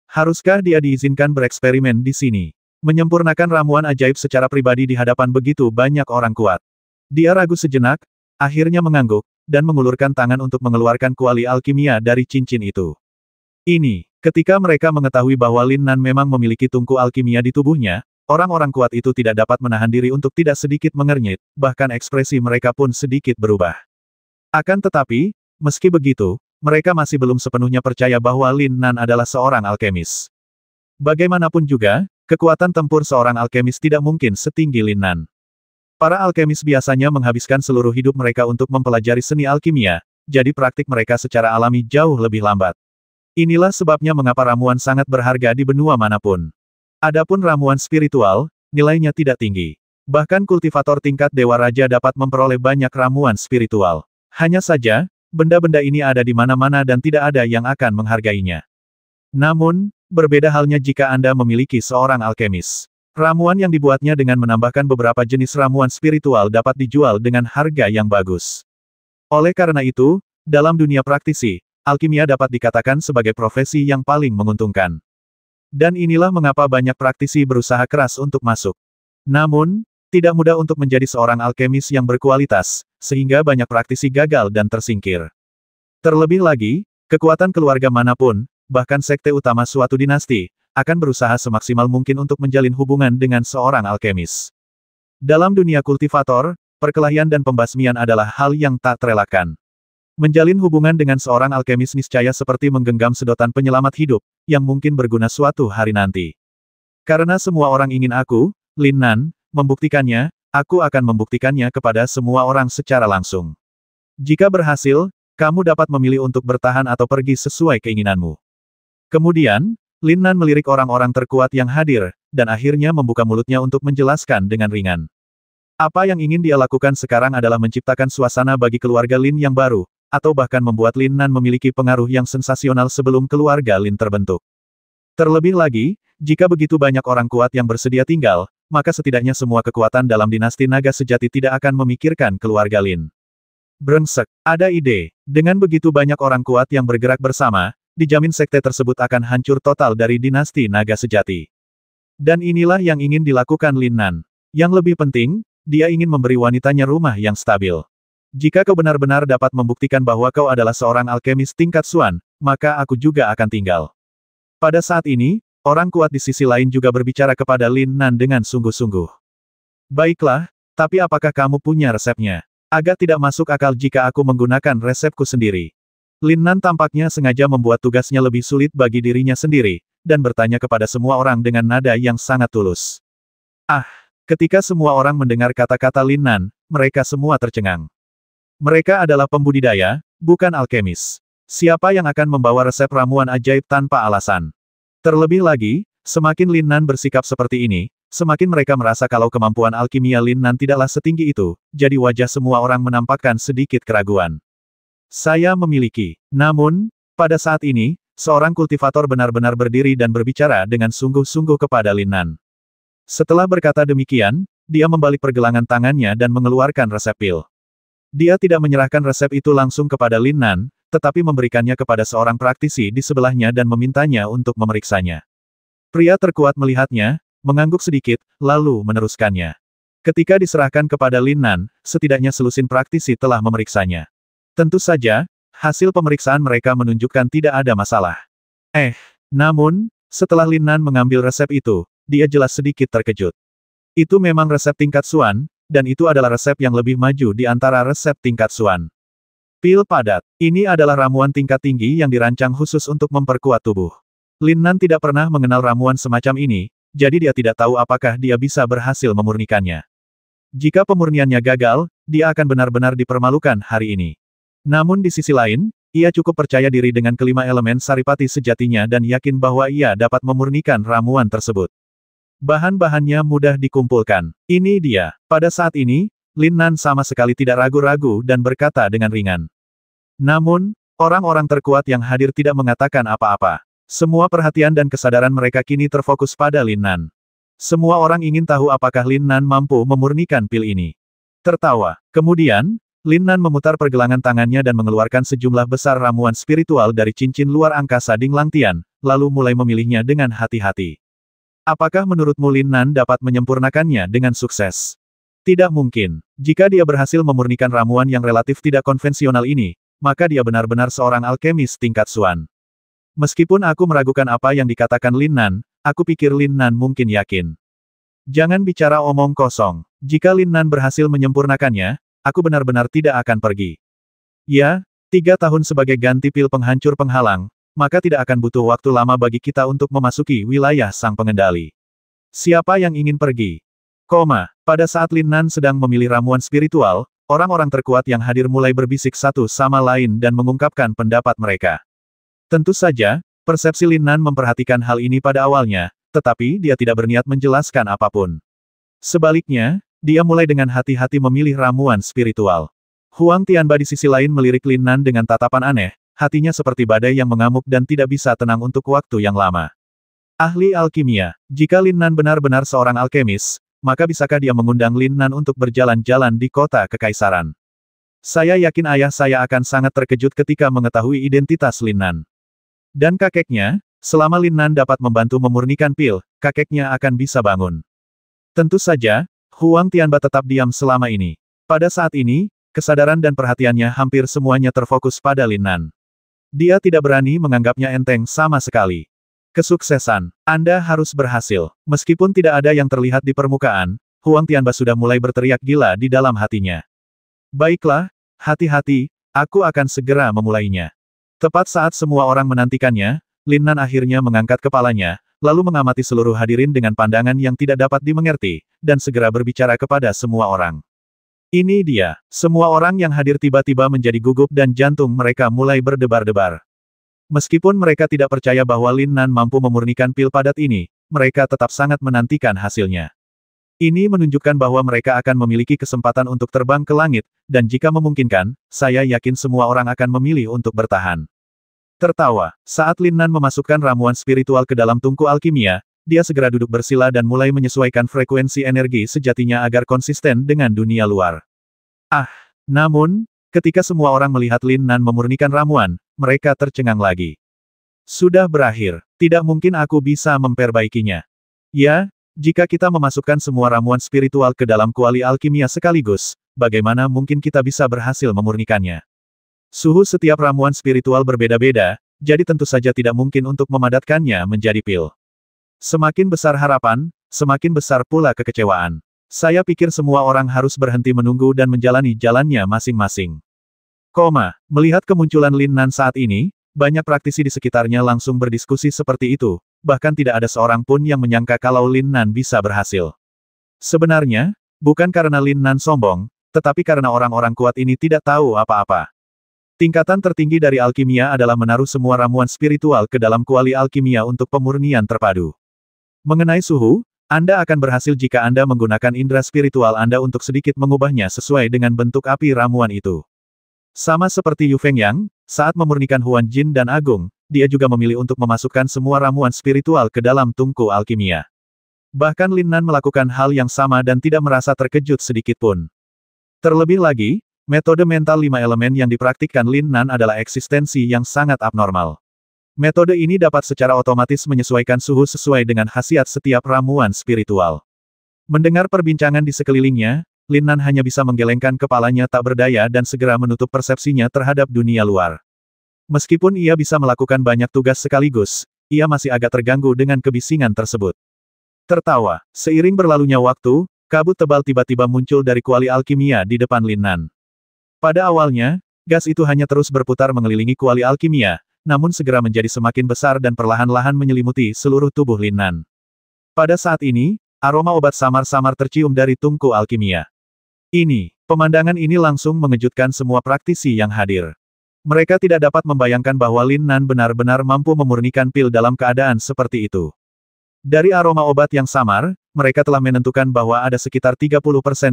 Haruskah dia diizinkan bereksperimen di sini? Menyempurnakan ramuan ajaib secara pribadi di hadapan begitu banyak orang kuat. Dia ragu sejenak, akhirnya mengangguk, dan mengulurkan tangan untuk mengeluarkan kuali alkimia dari cincin itu. Ketika mereka mengetahui bahwa Lin Nan memang memiliki tungku alkimia di tubuhnya, orang-orang kuat itu tidak dapat menahan diri untuk tidak sedikit mengernyit, bahkan ekspresi mereka pun sedikit berubah. Akan tetapi, meski begitu, mereka masih belum sepenuhnya percaya bahwa Lin Nan adalah seorang alkemis. Bagaimanapun juga, kekuatan tempur seorang alkemis tidak mungkin setinggi Lin Nan. Para alkemis biasanya menghabiskan seluruh hidup mereka untuk mempelajari seni alkimia, jadi praktik mereka secara alami jauh lebih lambat. Inilah sebabnya mengapa ramuan sangat berharga di benua manapun. Adapun ramuan spiritual, nilainya tidak tinggi. Bahkan kultivator tingkat Dewa Raja dapat memperoleh banyak ramuan spiritual. Hanya saja, benda-benda ini ada di mana-mana dan tidak ada yang akan menghargainya. Namun, berbeda halnya jika Anda memiliki seorang alkemis. Ramuan yang dibuatnya dengan menambahkan beberapa jenis ramuan spiritual dapat dijual dengan harga yang bagus. Oleh karena itu, dalam dunia praktisi, alkimia dapat dikatakan sebagai profesi yang paling menguntungkan. Dan inilah mengapa banyak praktisi berusaha keras untuk masuk. Namun, tidak mudah untuk menjadi seorang alkemis yang berkualitas, sehingga banyak praktisi gagal dan tersingkir. Terlebih lagi, kekuatan keluarga manapun, bahkan sekte utama suatu dinasti, akan berusaha semaksimal mungkin untuk menjalin hubungan dengan seorang alkemis. Dalam dunia kultivator, perkelahian dan pembasmian adalah hal yang tak terelakkan. Menjalin hubungan dengan seorang alkemis niscaya seperti menggenggam sedotan penyelamat hidup, yang mungkin berguna suatu hari nanti. Karena semua orang ingin aku, Lin Nan, membuktikannya, aku akan membuktikannya kepada semua orang secara langsung. Jika berhasil, kamu dapat memilih untuk bertahan atau pergi sesuai keinginanmu. Kemudian, Lin Nan melirik orang-orang terkuat yang hadir, dan akhirnya membuka mulutnya untuk menjelaskan dengan ringan. Apa yang ingin dia lakukan sekarang adalah menciptakan suasana bagi keluarga Lin yang baru, atau bahkan membuat Lin Nan memiliki pengaruh yang sensasional sebelum keluarga Lin terbentuk. Terlebih lagi, jika begitu banyak orang kuat yang bersedia tinggal, maka setidaknya semua kekuatan dalam dinasti naga sejati tidak akan memikirkan keluarga Lin. Brengsek, ada ide. Dengan begitu banyak orang kuat yang bergerak bersama, dijamin sekte tersebut akan hancur total dari dinasti naga sejati. Dan inilah yang ingin dilakukan Lin Nan. Yang lebih penting, dia ingin memberi wanitanya rumah yang stabil. Jika kau benar-benar dapat membuktikan bahwa kau adalah seorang alkemis tingkat Xuan, maka aku juga akan tinggal. Pada saat ini, orang kuat di sisi lain juga berbicara kepada Lin Nan dengan sungguh-sungguh. Baiklah, tapi apakah kamu punya resepnya? Agak tidak masuk akal jika aku menggunakan resepku sendiri. Lin Nan tampaknya sengaja membuat tugasnya lebih sulit bagi dirinya sendiri, dan bertanya kepada semua orang dengan nada yang sangat tulus. Ketika semua orang mendengar kata-kata Lin Nan, mereka semua tercengang. Mereka adalah pembudidaya, bukan alkemis. Siapa yang akan membawa resep ramuan ajaib tanpa alasan? Terlebih lagi, semakin Lin Nan bersikap seperti ini, semakin mereka merasa kalau kemampuan alkimia Lin Nan tidaklah setinggi itu, jadi wajah semua orang menampakkan sedikit keraguan. Saya memiliki. Namun, pada saat ini, seorang kultivator benar-benar berdiri dan berbicara dengan sungguh-sungguh kepada Lin Nan. Setelah berkata demikian, dia membalik pergelangan tangannya dan mengeluarkan resep pil. Dia tidak menyerahkan resep itu langsung kepada Lin Nan, tetapi memberikannya kepada seorang praktisi di sebelahnya dan memintanya untuk memeriksanya. Pria terkuat melihatnya, mengangguk sedikit, lalu meneruskannya. Ketika diserahkan kepada Lin Nan, setidaknya selusin praktisi telah memeriksanya. Tentu saja, hasil pemeriksaan mereka menunjukkan tidak ada masalah. Namun, setelah Lin Nan mengambil resep itu, dia jelas sedikit terkejut. Itu memang resep tingkat Xuan, dan itu adalah resep yang lebih maju di antara resep tingkat Xuan. Pil padat. Ini adalah ramuan tingkat tinggi yang dirancang khusus untuk memperkuat tubuh. Lin Nan tidak pernah mengenal ramuan semacam ini, jadi dia tidak tahu apakah dia bisa berhasil memurnikannya. Jika pemurniannya gagal, dia akan benar-benar dipermalukan hari ini. Namun di sisi lain, ia cukup percaya diri dengan kelima elemen saripati sejatinya dan yakin bahwa ia dapat memurnikan ramuan tersebut. Bahan-bahannya mudah dikumpulkan. Ini dia. Pada saat ini, Lin Nan sama sekali tidak ragu-ragu dan berkata dengan ringan. Namun, orang-orang terkuat yang hadir tidak mengatakan apa-apa. Semua perhatian dan kesadaran mereka kini terfokus pada Lin Nan. Semua orang ingin tahu apakah Lin Nan mampu memurnikan pil ini. Tertawa. Kemudian, Lin Nan memutar pergelangan tangannya dan mengeluarkan sejumlah besar ramuan spiritual dari cincin luar angkasa Ding Lang Tian, lalu mulai memilihnya dengan hati-hati. Apakah menurutmu Lin Nan dapat menyempurnakannya dengan sukses? Tidak mungkin. Jika dia berhasil memurnikan ramuan yang relatif tidak konvensional ini, maka dia benar-benar seorang alkemis tingkat Xuan. Meskipun aku meragukan apa yang dikatakan Lin Nan, aku pikir Lin Nan mungkin yakin. Jangan bicara omong kosong. Jika Lin Nan berhasil menyempurnakannya, aku benar-benar tidak akan pergi. Ya, 3 tahun sebagai ganti pil penghancur penghalang, maka tidak akan butuh waktu lama bagi kita untuk memasuki wilayah sang pengendali. Siapa yang ingin pergi? Pada saat Lin Nan sedang memilih ramuan spiritual, orang-orang terkuat yang hadir mulai berbisik satu sama lain dan mengungkapkan pendapat mereka. Tentu saja, persepsi Lin Nan memperhatikan hal ini pada awalnya, tetapi dia tidak berniat menjelaskan apapun. Sebaliknya, dia mulai dengan hati-hati memilih ramuan spiritual. Huang Tianba di sisi lain melirik Lin Nan dengan tatapan aneh, hatinya seperti badai yang mengamuk dan tidak bisa tenang untuk waktu yang lama. Ahli alkimia, jika Lin Nan benar-benar seorang alkemis, maka bisakah dia mengundang Lin Nan untuk berjalan-jalan di kota kekaisaran? Saya yakin ayah saya akan sangat terkejut ketika mengetahui identitas Lin Nan. Dan kakeknya, selama Lin Nan dapat membantu memurnikan pil, kakeknya akan bisa bangun. Tentu saja, Huang Tianba tetap diam selama ini. Pada saat ini, kesadaran dan perhatiannya hampir semuanya terfokus pada Lin Nan. Dia tidak berani menganggapnya enteng sama sekali. Kesuksesan, Anda harus berhasil. Meskipun tidak ada yang terlihat di permukaan, Huang Tianba sudah mulai berteriak gila di dalam hatinya. Baiklah, hati-hati, aku akan segera memulainya. Tepat saat semua orang menantikannya, Lin Nan akhirnya mengangkat kepalanya, lalu mengamati seluruh hadirin dengan pandangan yang tidak dapat dimengerti, dan segera berbicara kepada semua orang. Ini dia, semua orang yang hadir tiba-tiba menjadi gugup dan jantung mereka mulai berdebar-debar. Meskipun mereka tidak percaya bahwa Lin Nan mampu memurnikan pil padat ini, mereka tetap sangat menantikan hasilnya. Ini menunjukkan bahwa mereka akan memiliki kesempatan untuk terbang ke langit, dan jika memungkinkan, saya yakin semua orang akan memilih untuk bertahan. Tertawa, saat Lin Nan memasukkan ramuan spiritual ke dalam tungku alkimia, dia segera duduk bersila dan mulai menyesuaikan frekuensi energi sejatinya agar konsisten dengan dunia luar. Namun, ketika semua orang melihat Lin Nan memurnikan ramuan, mereka tercengang lagi. Sudah berakhir, tidak mungkin aku bisa memperbaikinya. Ya, jika kita memasukkan semua ramuan spiritual ke dalam kuali alkimia sekaligus, bagaimana mungkin kita bisa berhasil memurnikannya? Suhu setiap ramuan spiritual berbeda-beda, jadi tentu saja tidak mungkin untuk memadatkannya menjadi pil. Semakin besar harapan, semakin besar pula kekecewaan. Saya pikir semua orang harus berhenti menunggu dan menjalani jalannya masing-masing. Melihat kemunculan Lin Nan saat ini, banyak praktisi di sekitarnya langsung berdiskusi seperti itu, bahkan tidak ada seorang pun yang menyangka kalau Lin Nan bisa berhasil. Sebenarnya, bukan karena Lin Nan sombong, tetapi karena orang-orang kuat ini tidak tahu apa-apa. Tingkatan tertinggi dari alkimia adalah menaruh semua ramuan spiritual ke dalam kuali alkimia untuk pemurnian terpadu. Mengenai suhu, Anda akan berhasil jika Anda menggunakan indera spiritual Anda untuk sedikit mengubahnya sesuai dengan bentuk api ramuan itu. Sama seperti Yu Fengyang, saat memurnikan Huan Jin dan Agung, dia juga memilih untuk memasukkan semua ramuan spiritual ke dalam tungku alkimia. Bahkan Lin Nan melakukan hal yang sama dan tidak merasa terkejut sedikit pun. Terlebih lagi, metode mental 5 elemen yang dipraktikkan Lin Nan adalah eksistensi yang sangat abnormal. Metode ini dapat secara otomatis menyesuaikan suhu sesuai dengan khasiat setiap ramuan spiritual. Mendengar perbincangan di sekelilingnya, Lin Nan hanya bisa menggelengkan kepalanya tak berdaya dan segera menutup persepsinya terhadap dunia luar. Meskipun ia bisa melakukan banyak tugas sekaligus, ia masih agak terganggu dengan kebisingan tersebut. Tertawa, seiring berlalunya waktu, kabut tebal tiba-tiba muncul dari kuali alkimia di depan Lin Nan. Pada awalnya, gas itu hanya terus berputar mengelilingi kuali alkimia, namun segera menjadi semakin besar dan perlahan-lahan menyelimuti seluruh tubuh Lin Nan. Pada saat ini, aroma obat samar-samar tercium dari tungku alkimia. Pemandangan ini langsung mengejutkan semua praktisi yang hadir. Mereka tidak dapat membayangkan bahwa Lin Nan benar-benar mampu memurnikan pil dalam keadaan seperti itu. Dari aroma obat yang samar, mereka telah menentukan bahwa ada sekitar 30%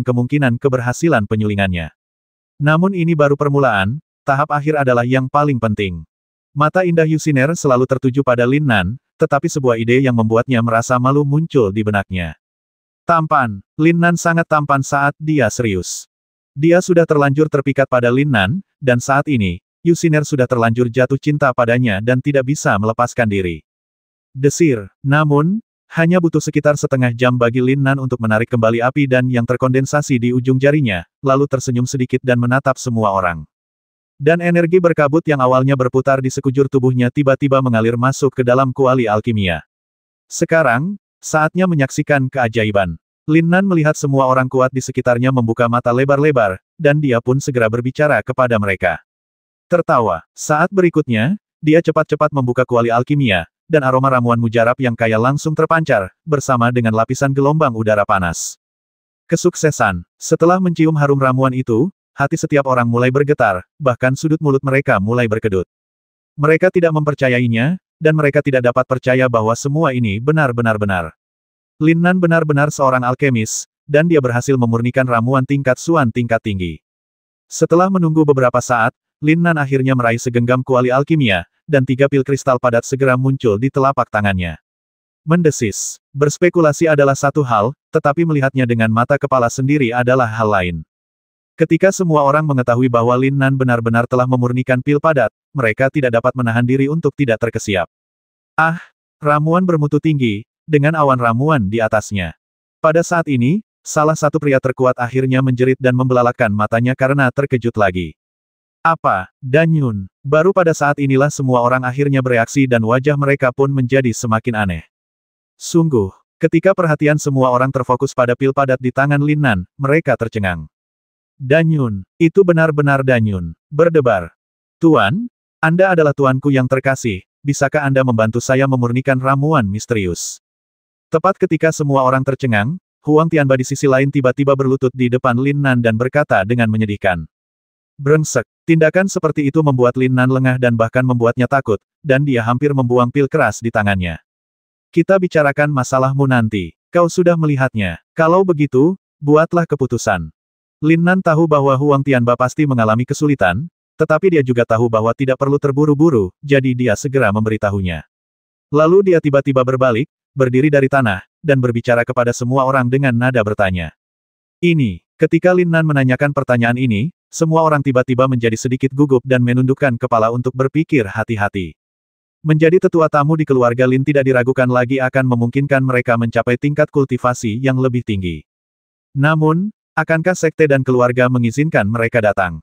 kemungkinan keberhasilan penyulingannya. Namun ini baru permulaan, tahap akhir adalah yang paling penting. Mata indah Yusiner selalu tertuju pada Lin Nan, tetapi sebuah ide yang membuatnya merasa malu muncul di benaknya. Tampan, Lin Nan sangat tampan saat dia serius. Dia sudah terlanjur terpikat pada Lin Nan, dan saat ini, Yusiner sudah terlanjur jatuh cinta padanya dan tidak bisa melepaskan diri. Desir, namun, hanya butuh sekitar setengah jam bagi Lin Nan untuk menarik kembali api dan yang terkondensasi di ujung jarinya, lalu tersenyum sedikit dan menatap semua orang. Dan energi berkabut yang awalnya berputar di sekujur tubuhnya tiba-tiba mengalir masuk ke dalam kuali alkimia. Sekarang, saatnya menyaksikan keajaiban. Lin Nan melihat semua orang kuat di sekitarnya membuka mata lebar-lebar, dan dia pun segera berbicara kepada mereka. Tertawa, saat berikutnya, dia cepat-cepat membuka kuali alkimia, dan aroma ramuan mujarab yang kaya langsung terpancar, bersama dengan lapisan gelombang udara panas. Kesuksesan, setelah mencium harum ramuan itu, hati setiap orang mulai bergetar, bahkan sudut mulut mereka mulai berkedut. Mereka tidak mempercayainya, dan mereka tidak dapat percaya bahwa semua ini benar-benar benar. Lin Nan benar-benar seorang alkemis, dan dia berhasil memurnikan ramuan tingkat Suan tingkat tinggi. Setelah menunggu beberapa saat, Lin Nan akhirnya meraih segenggam kuali alkimia, dan 3 pil kristal padat segera muncul di telapak tangannya. Mendesis. Berspekulasi adalah satu hal, tetapi melihatnya dengan mata kepala sendiri adalah hal lain. Ketika semua orang mengetahui bahwa Lin Nan benar-benar telah memurnikan pil padat, mereka tidak dapat menahan diri untuk tidak terkesiap. Ah, ramuan bermutu tinggi, dengan awan ramuan di atasnya. Pada saat ini, salah satu pria terkuat akhirnya menjerit dan membelalakan matanya karena terkejut lagi. Apa, Dan Yun? Baru pada saat inilah semua orang akhirnya bereaksi dan wajah mereka pun menjadi semakin aneh. Sungguh, ketika perhatian semua orang terfokus pada pil padat di tangan Lin Nan, mereka tercengang. Dan Yun, itu benar-benar Dan Yun. Berdebar. Tuan, Anda adalah tuanku yang terkasih, bisakah Anda membantu saya memurnikan ramuan misterius? Tepat ketika semua orang tercengang, Huang Tianba di sisi lain tiba-tiba berlutut di depan Lin Nan dan berkata dengan menyedihkan. Brengsek, tindakan seperti itu membuat Lin Nan lengah dan bahkan membuatnya takut, dan dia hampir membuang pil keras di tangannya. Kita bicarakan masalahmu nanti. Kau sudah melihatnya. Kalau begitu, buatlah keputusan. Lin Nan tahu bahwa Huang Tianba pasti mengalami kesulitan, tetapi dia juga tahu bahwa tidak perlu terburu-buru, jadi dia segera memberitahunya. Lalu dia tiba-tiba berbalik, berdiri dari tanah, dan berbicara kepada semua orang dengan nada bertanya. Ketika Lin Nan menanyakan pertanyaan ini, semua orang tiba-tiba menjadi sedikit gugup dan menundukkan kepala untuk berpikir hati-hati. Menjadi tetua tamu di keluarga Lin tidak diragukan lagi akan memungkinkan mereka mencapai tingkat kultivasi yang lebih tinggi. Namun, akankah sekte dan keluarga mengizinkan mereka datang?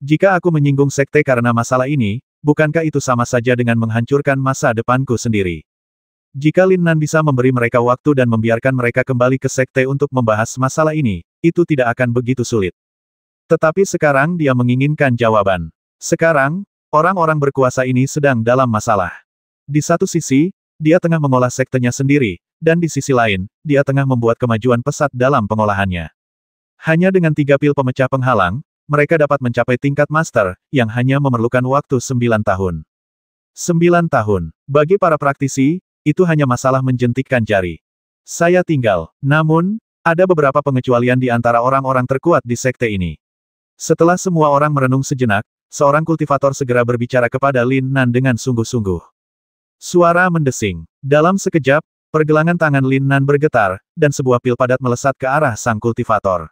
Jika aku menyinggung sekte karena masalah ini, bukankah itu sama saja dengan menghancurkan masa depanku sendiri? Jika Lin Nan bisa memberi mereka waktu dan membiarkan mereka kembali ke sekte untuk membahas masalah ini, itu tidak akan begitu sulit. Tetapi sekarang dia menginginkan jawaban. Sekarang, orang-orang berkuasa ini sedang dalam masalah. Di satu sisi, dia tengah mengolah sektenya sendiri, dan di sisi lain, dia tengah membuat kemajuan pesat dalam pengolahannya. Hanya dengan 3 pil pemecah penghalang, mereka dapat mencapai tingkat master, yang hanya memerlukan waktu 9 tahun. 9 tahun. Bagi para praktisi, itu hanya masalah menjentikkan jari. Saya tinggal. Namun, ada beberapa pengecualian di antara orang-orang terkuat di sekte ini. Setelah semua orang merenung sejenak, seorang kultivator segera berbicara kepada Lin Nan dengan sungguh-sungguh. Suara mendesing. Dalam sekejap, pergelangan tangan Lin Nan bergetar, dan sebuah pil padat melesat ke arah sang kultivator.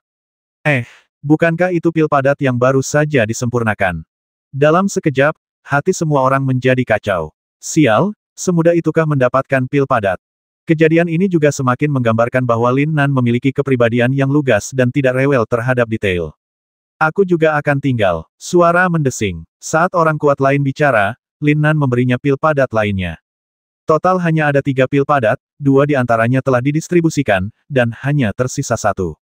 Bukankah itu pil padat yang baru saja disempurnakan? Dalam sekejap, hati semua orang menjadi kacau. Sial, semudah itukah mendapatkan pil padat? Kejadian ini juga semakin menggambarkan bahwa Lin Nan memiliki kepribadian yang lugas dan tidak rewel terhadap detail. Aku juga akan tinggal. Suara mendesing. Saat orang kuat lain bicara, Lin Nan memberinya pil padat lainnya. Total hanya ada 3 pil padat, 2 di antaranya telah didistribusikan, dan hanya tersisa 1.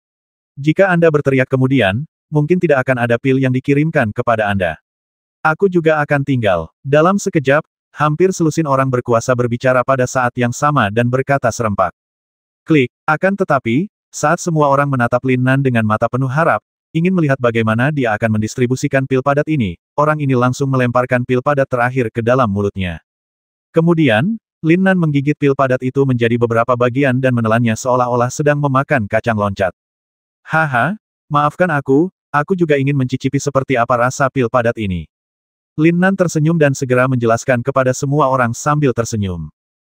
Jika Anda berteriak kemudian, mungkin tidak akan ada pil yang dikirimkan kepada Anda. Aku juga akan tinggal. Dalam sekejap, hampir selusin orang berkuasa berbicara pada saat yang sama dan berkata serempak. Klik. Akan tetapi, saat semua orang menatap Lin Nan dengan mata penuh harap, ingin melihat bagaimana dia akan mendistribusikan pil padat ini, orang ini langsung melemparkan pil padat terakhir ke dalam mulutnya. Kemudian, Lin Nan menggigit pil padat itu menjadi beberapa bagian dan menelannya seolah-olah sedang memakan kacang loncat. Haha, maafkan aku juga ingin mencicipi seperti apa rasa pil padat ini. Lin Nan tersenyum dan segera menjelaskan kepada semua orang sambil tersenyum.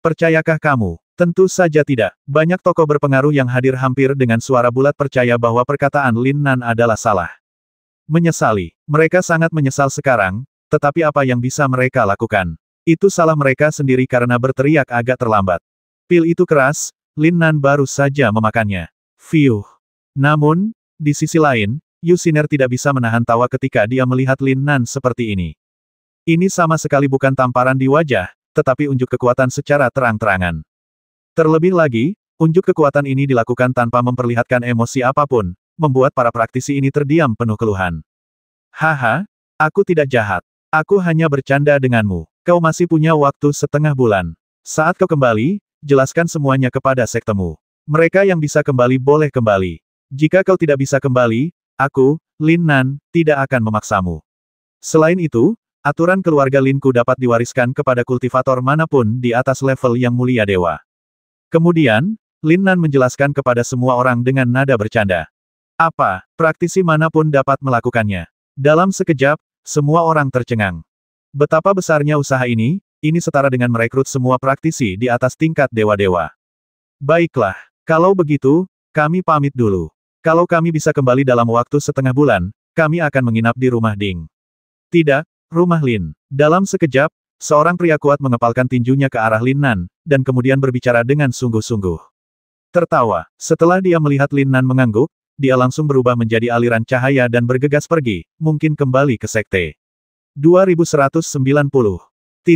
Percayakah kamu? Tentu saja tidak. Banyak tokoh berpengaruh yang hadir hampir dengan suara bulat percaya bahwa perkataan Lin Nan adalah salah. Menyesali. Mereka sangat menyesal sekarang, tetapi apa yang bisa mereka lakukan? Itu salah mereka sendiri karena berteriak agak terlambat. Pil itu keras, Lin Nan baru saja memakannya. Fiuh. Namun, di sisi lain, Yu Xiner tidak bisa menahan tawa ketika dia melihat Lin Nan seperti ini. Ini sama sekali bukan tamparan di wajah, tetapi unjuk kekuatan secara terang-terangan. Terlebih lagi, unjuk kekuatan ini dilakukan tanpa memperlihatkan emosi apapun, membuat para praktisi ini terdiam penuh keluhan. Haha, aku tidak jahat. Aku hanya bercanda denganmu. Kau masih punya waktu setengah bulan. Saat kau kembali, jelaskan semuanya kepada sektemu. Mereka yang bisa kembali boleh kembali. Jika kau tidak bisa kembali, aku, Lin Nan, tidak akan memaksamu. Selain itu, aturan keluarga Linku dapat diwariskan kepada kultivator manapun di atas level yang mulia dewa. Kemudian, Lin Nan menjelaskan kepada semua orang dengan nada bercanda. Apa, praktisi manapun dapat melakukannya. Dalam sekejap, semua orang tercengang. Betapa besarnya usaha ini setara dengan merekrut semua praktisi di atas tingkat dewa-dewa. Baiklah, kalau begitu, kami pamit dulu. Kalau kami bisa kembali dalam waktu setengah bulan, kami akan menginap di rumah Ding. Tidak, rumah Lin. Dalam sekejap, seorang pria kuat mengepalkan tinjunya ke arah Lin Nan, dan kemudian berbicara dengan sungguh-sungguh. Tertawa, setelah dia melihat Lin Nan mengangguk, dia langsung berubah menjadi aliran cahaya dan bergegas pergi, mungkin kembali ke sekte. 2190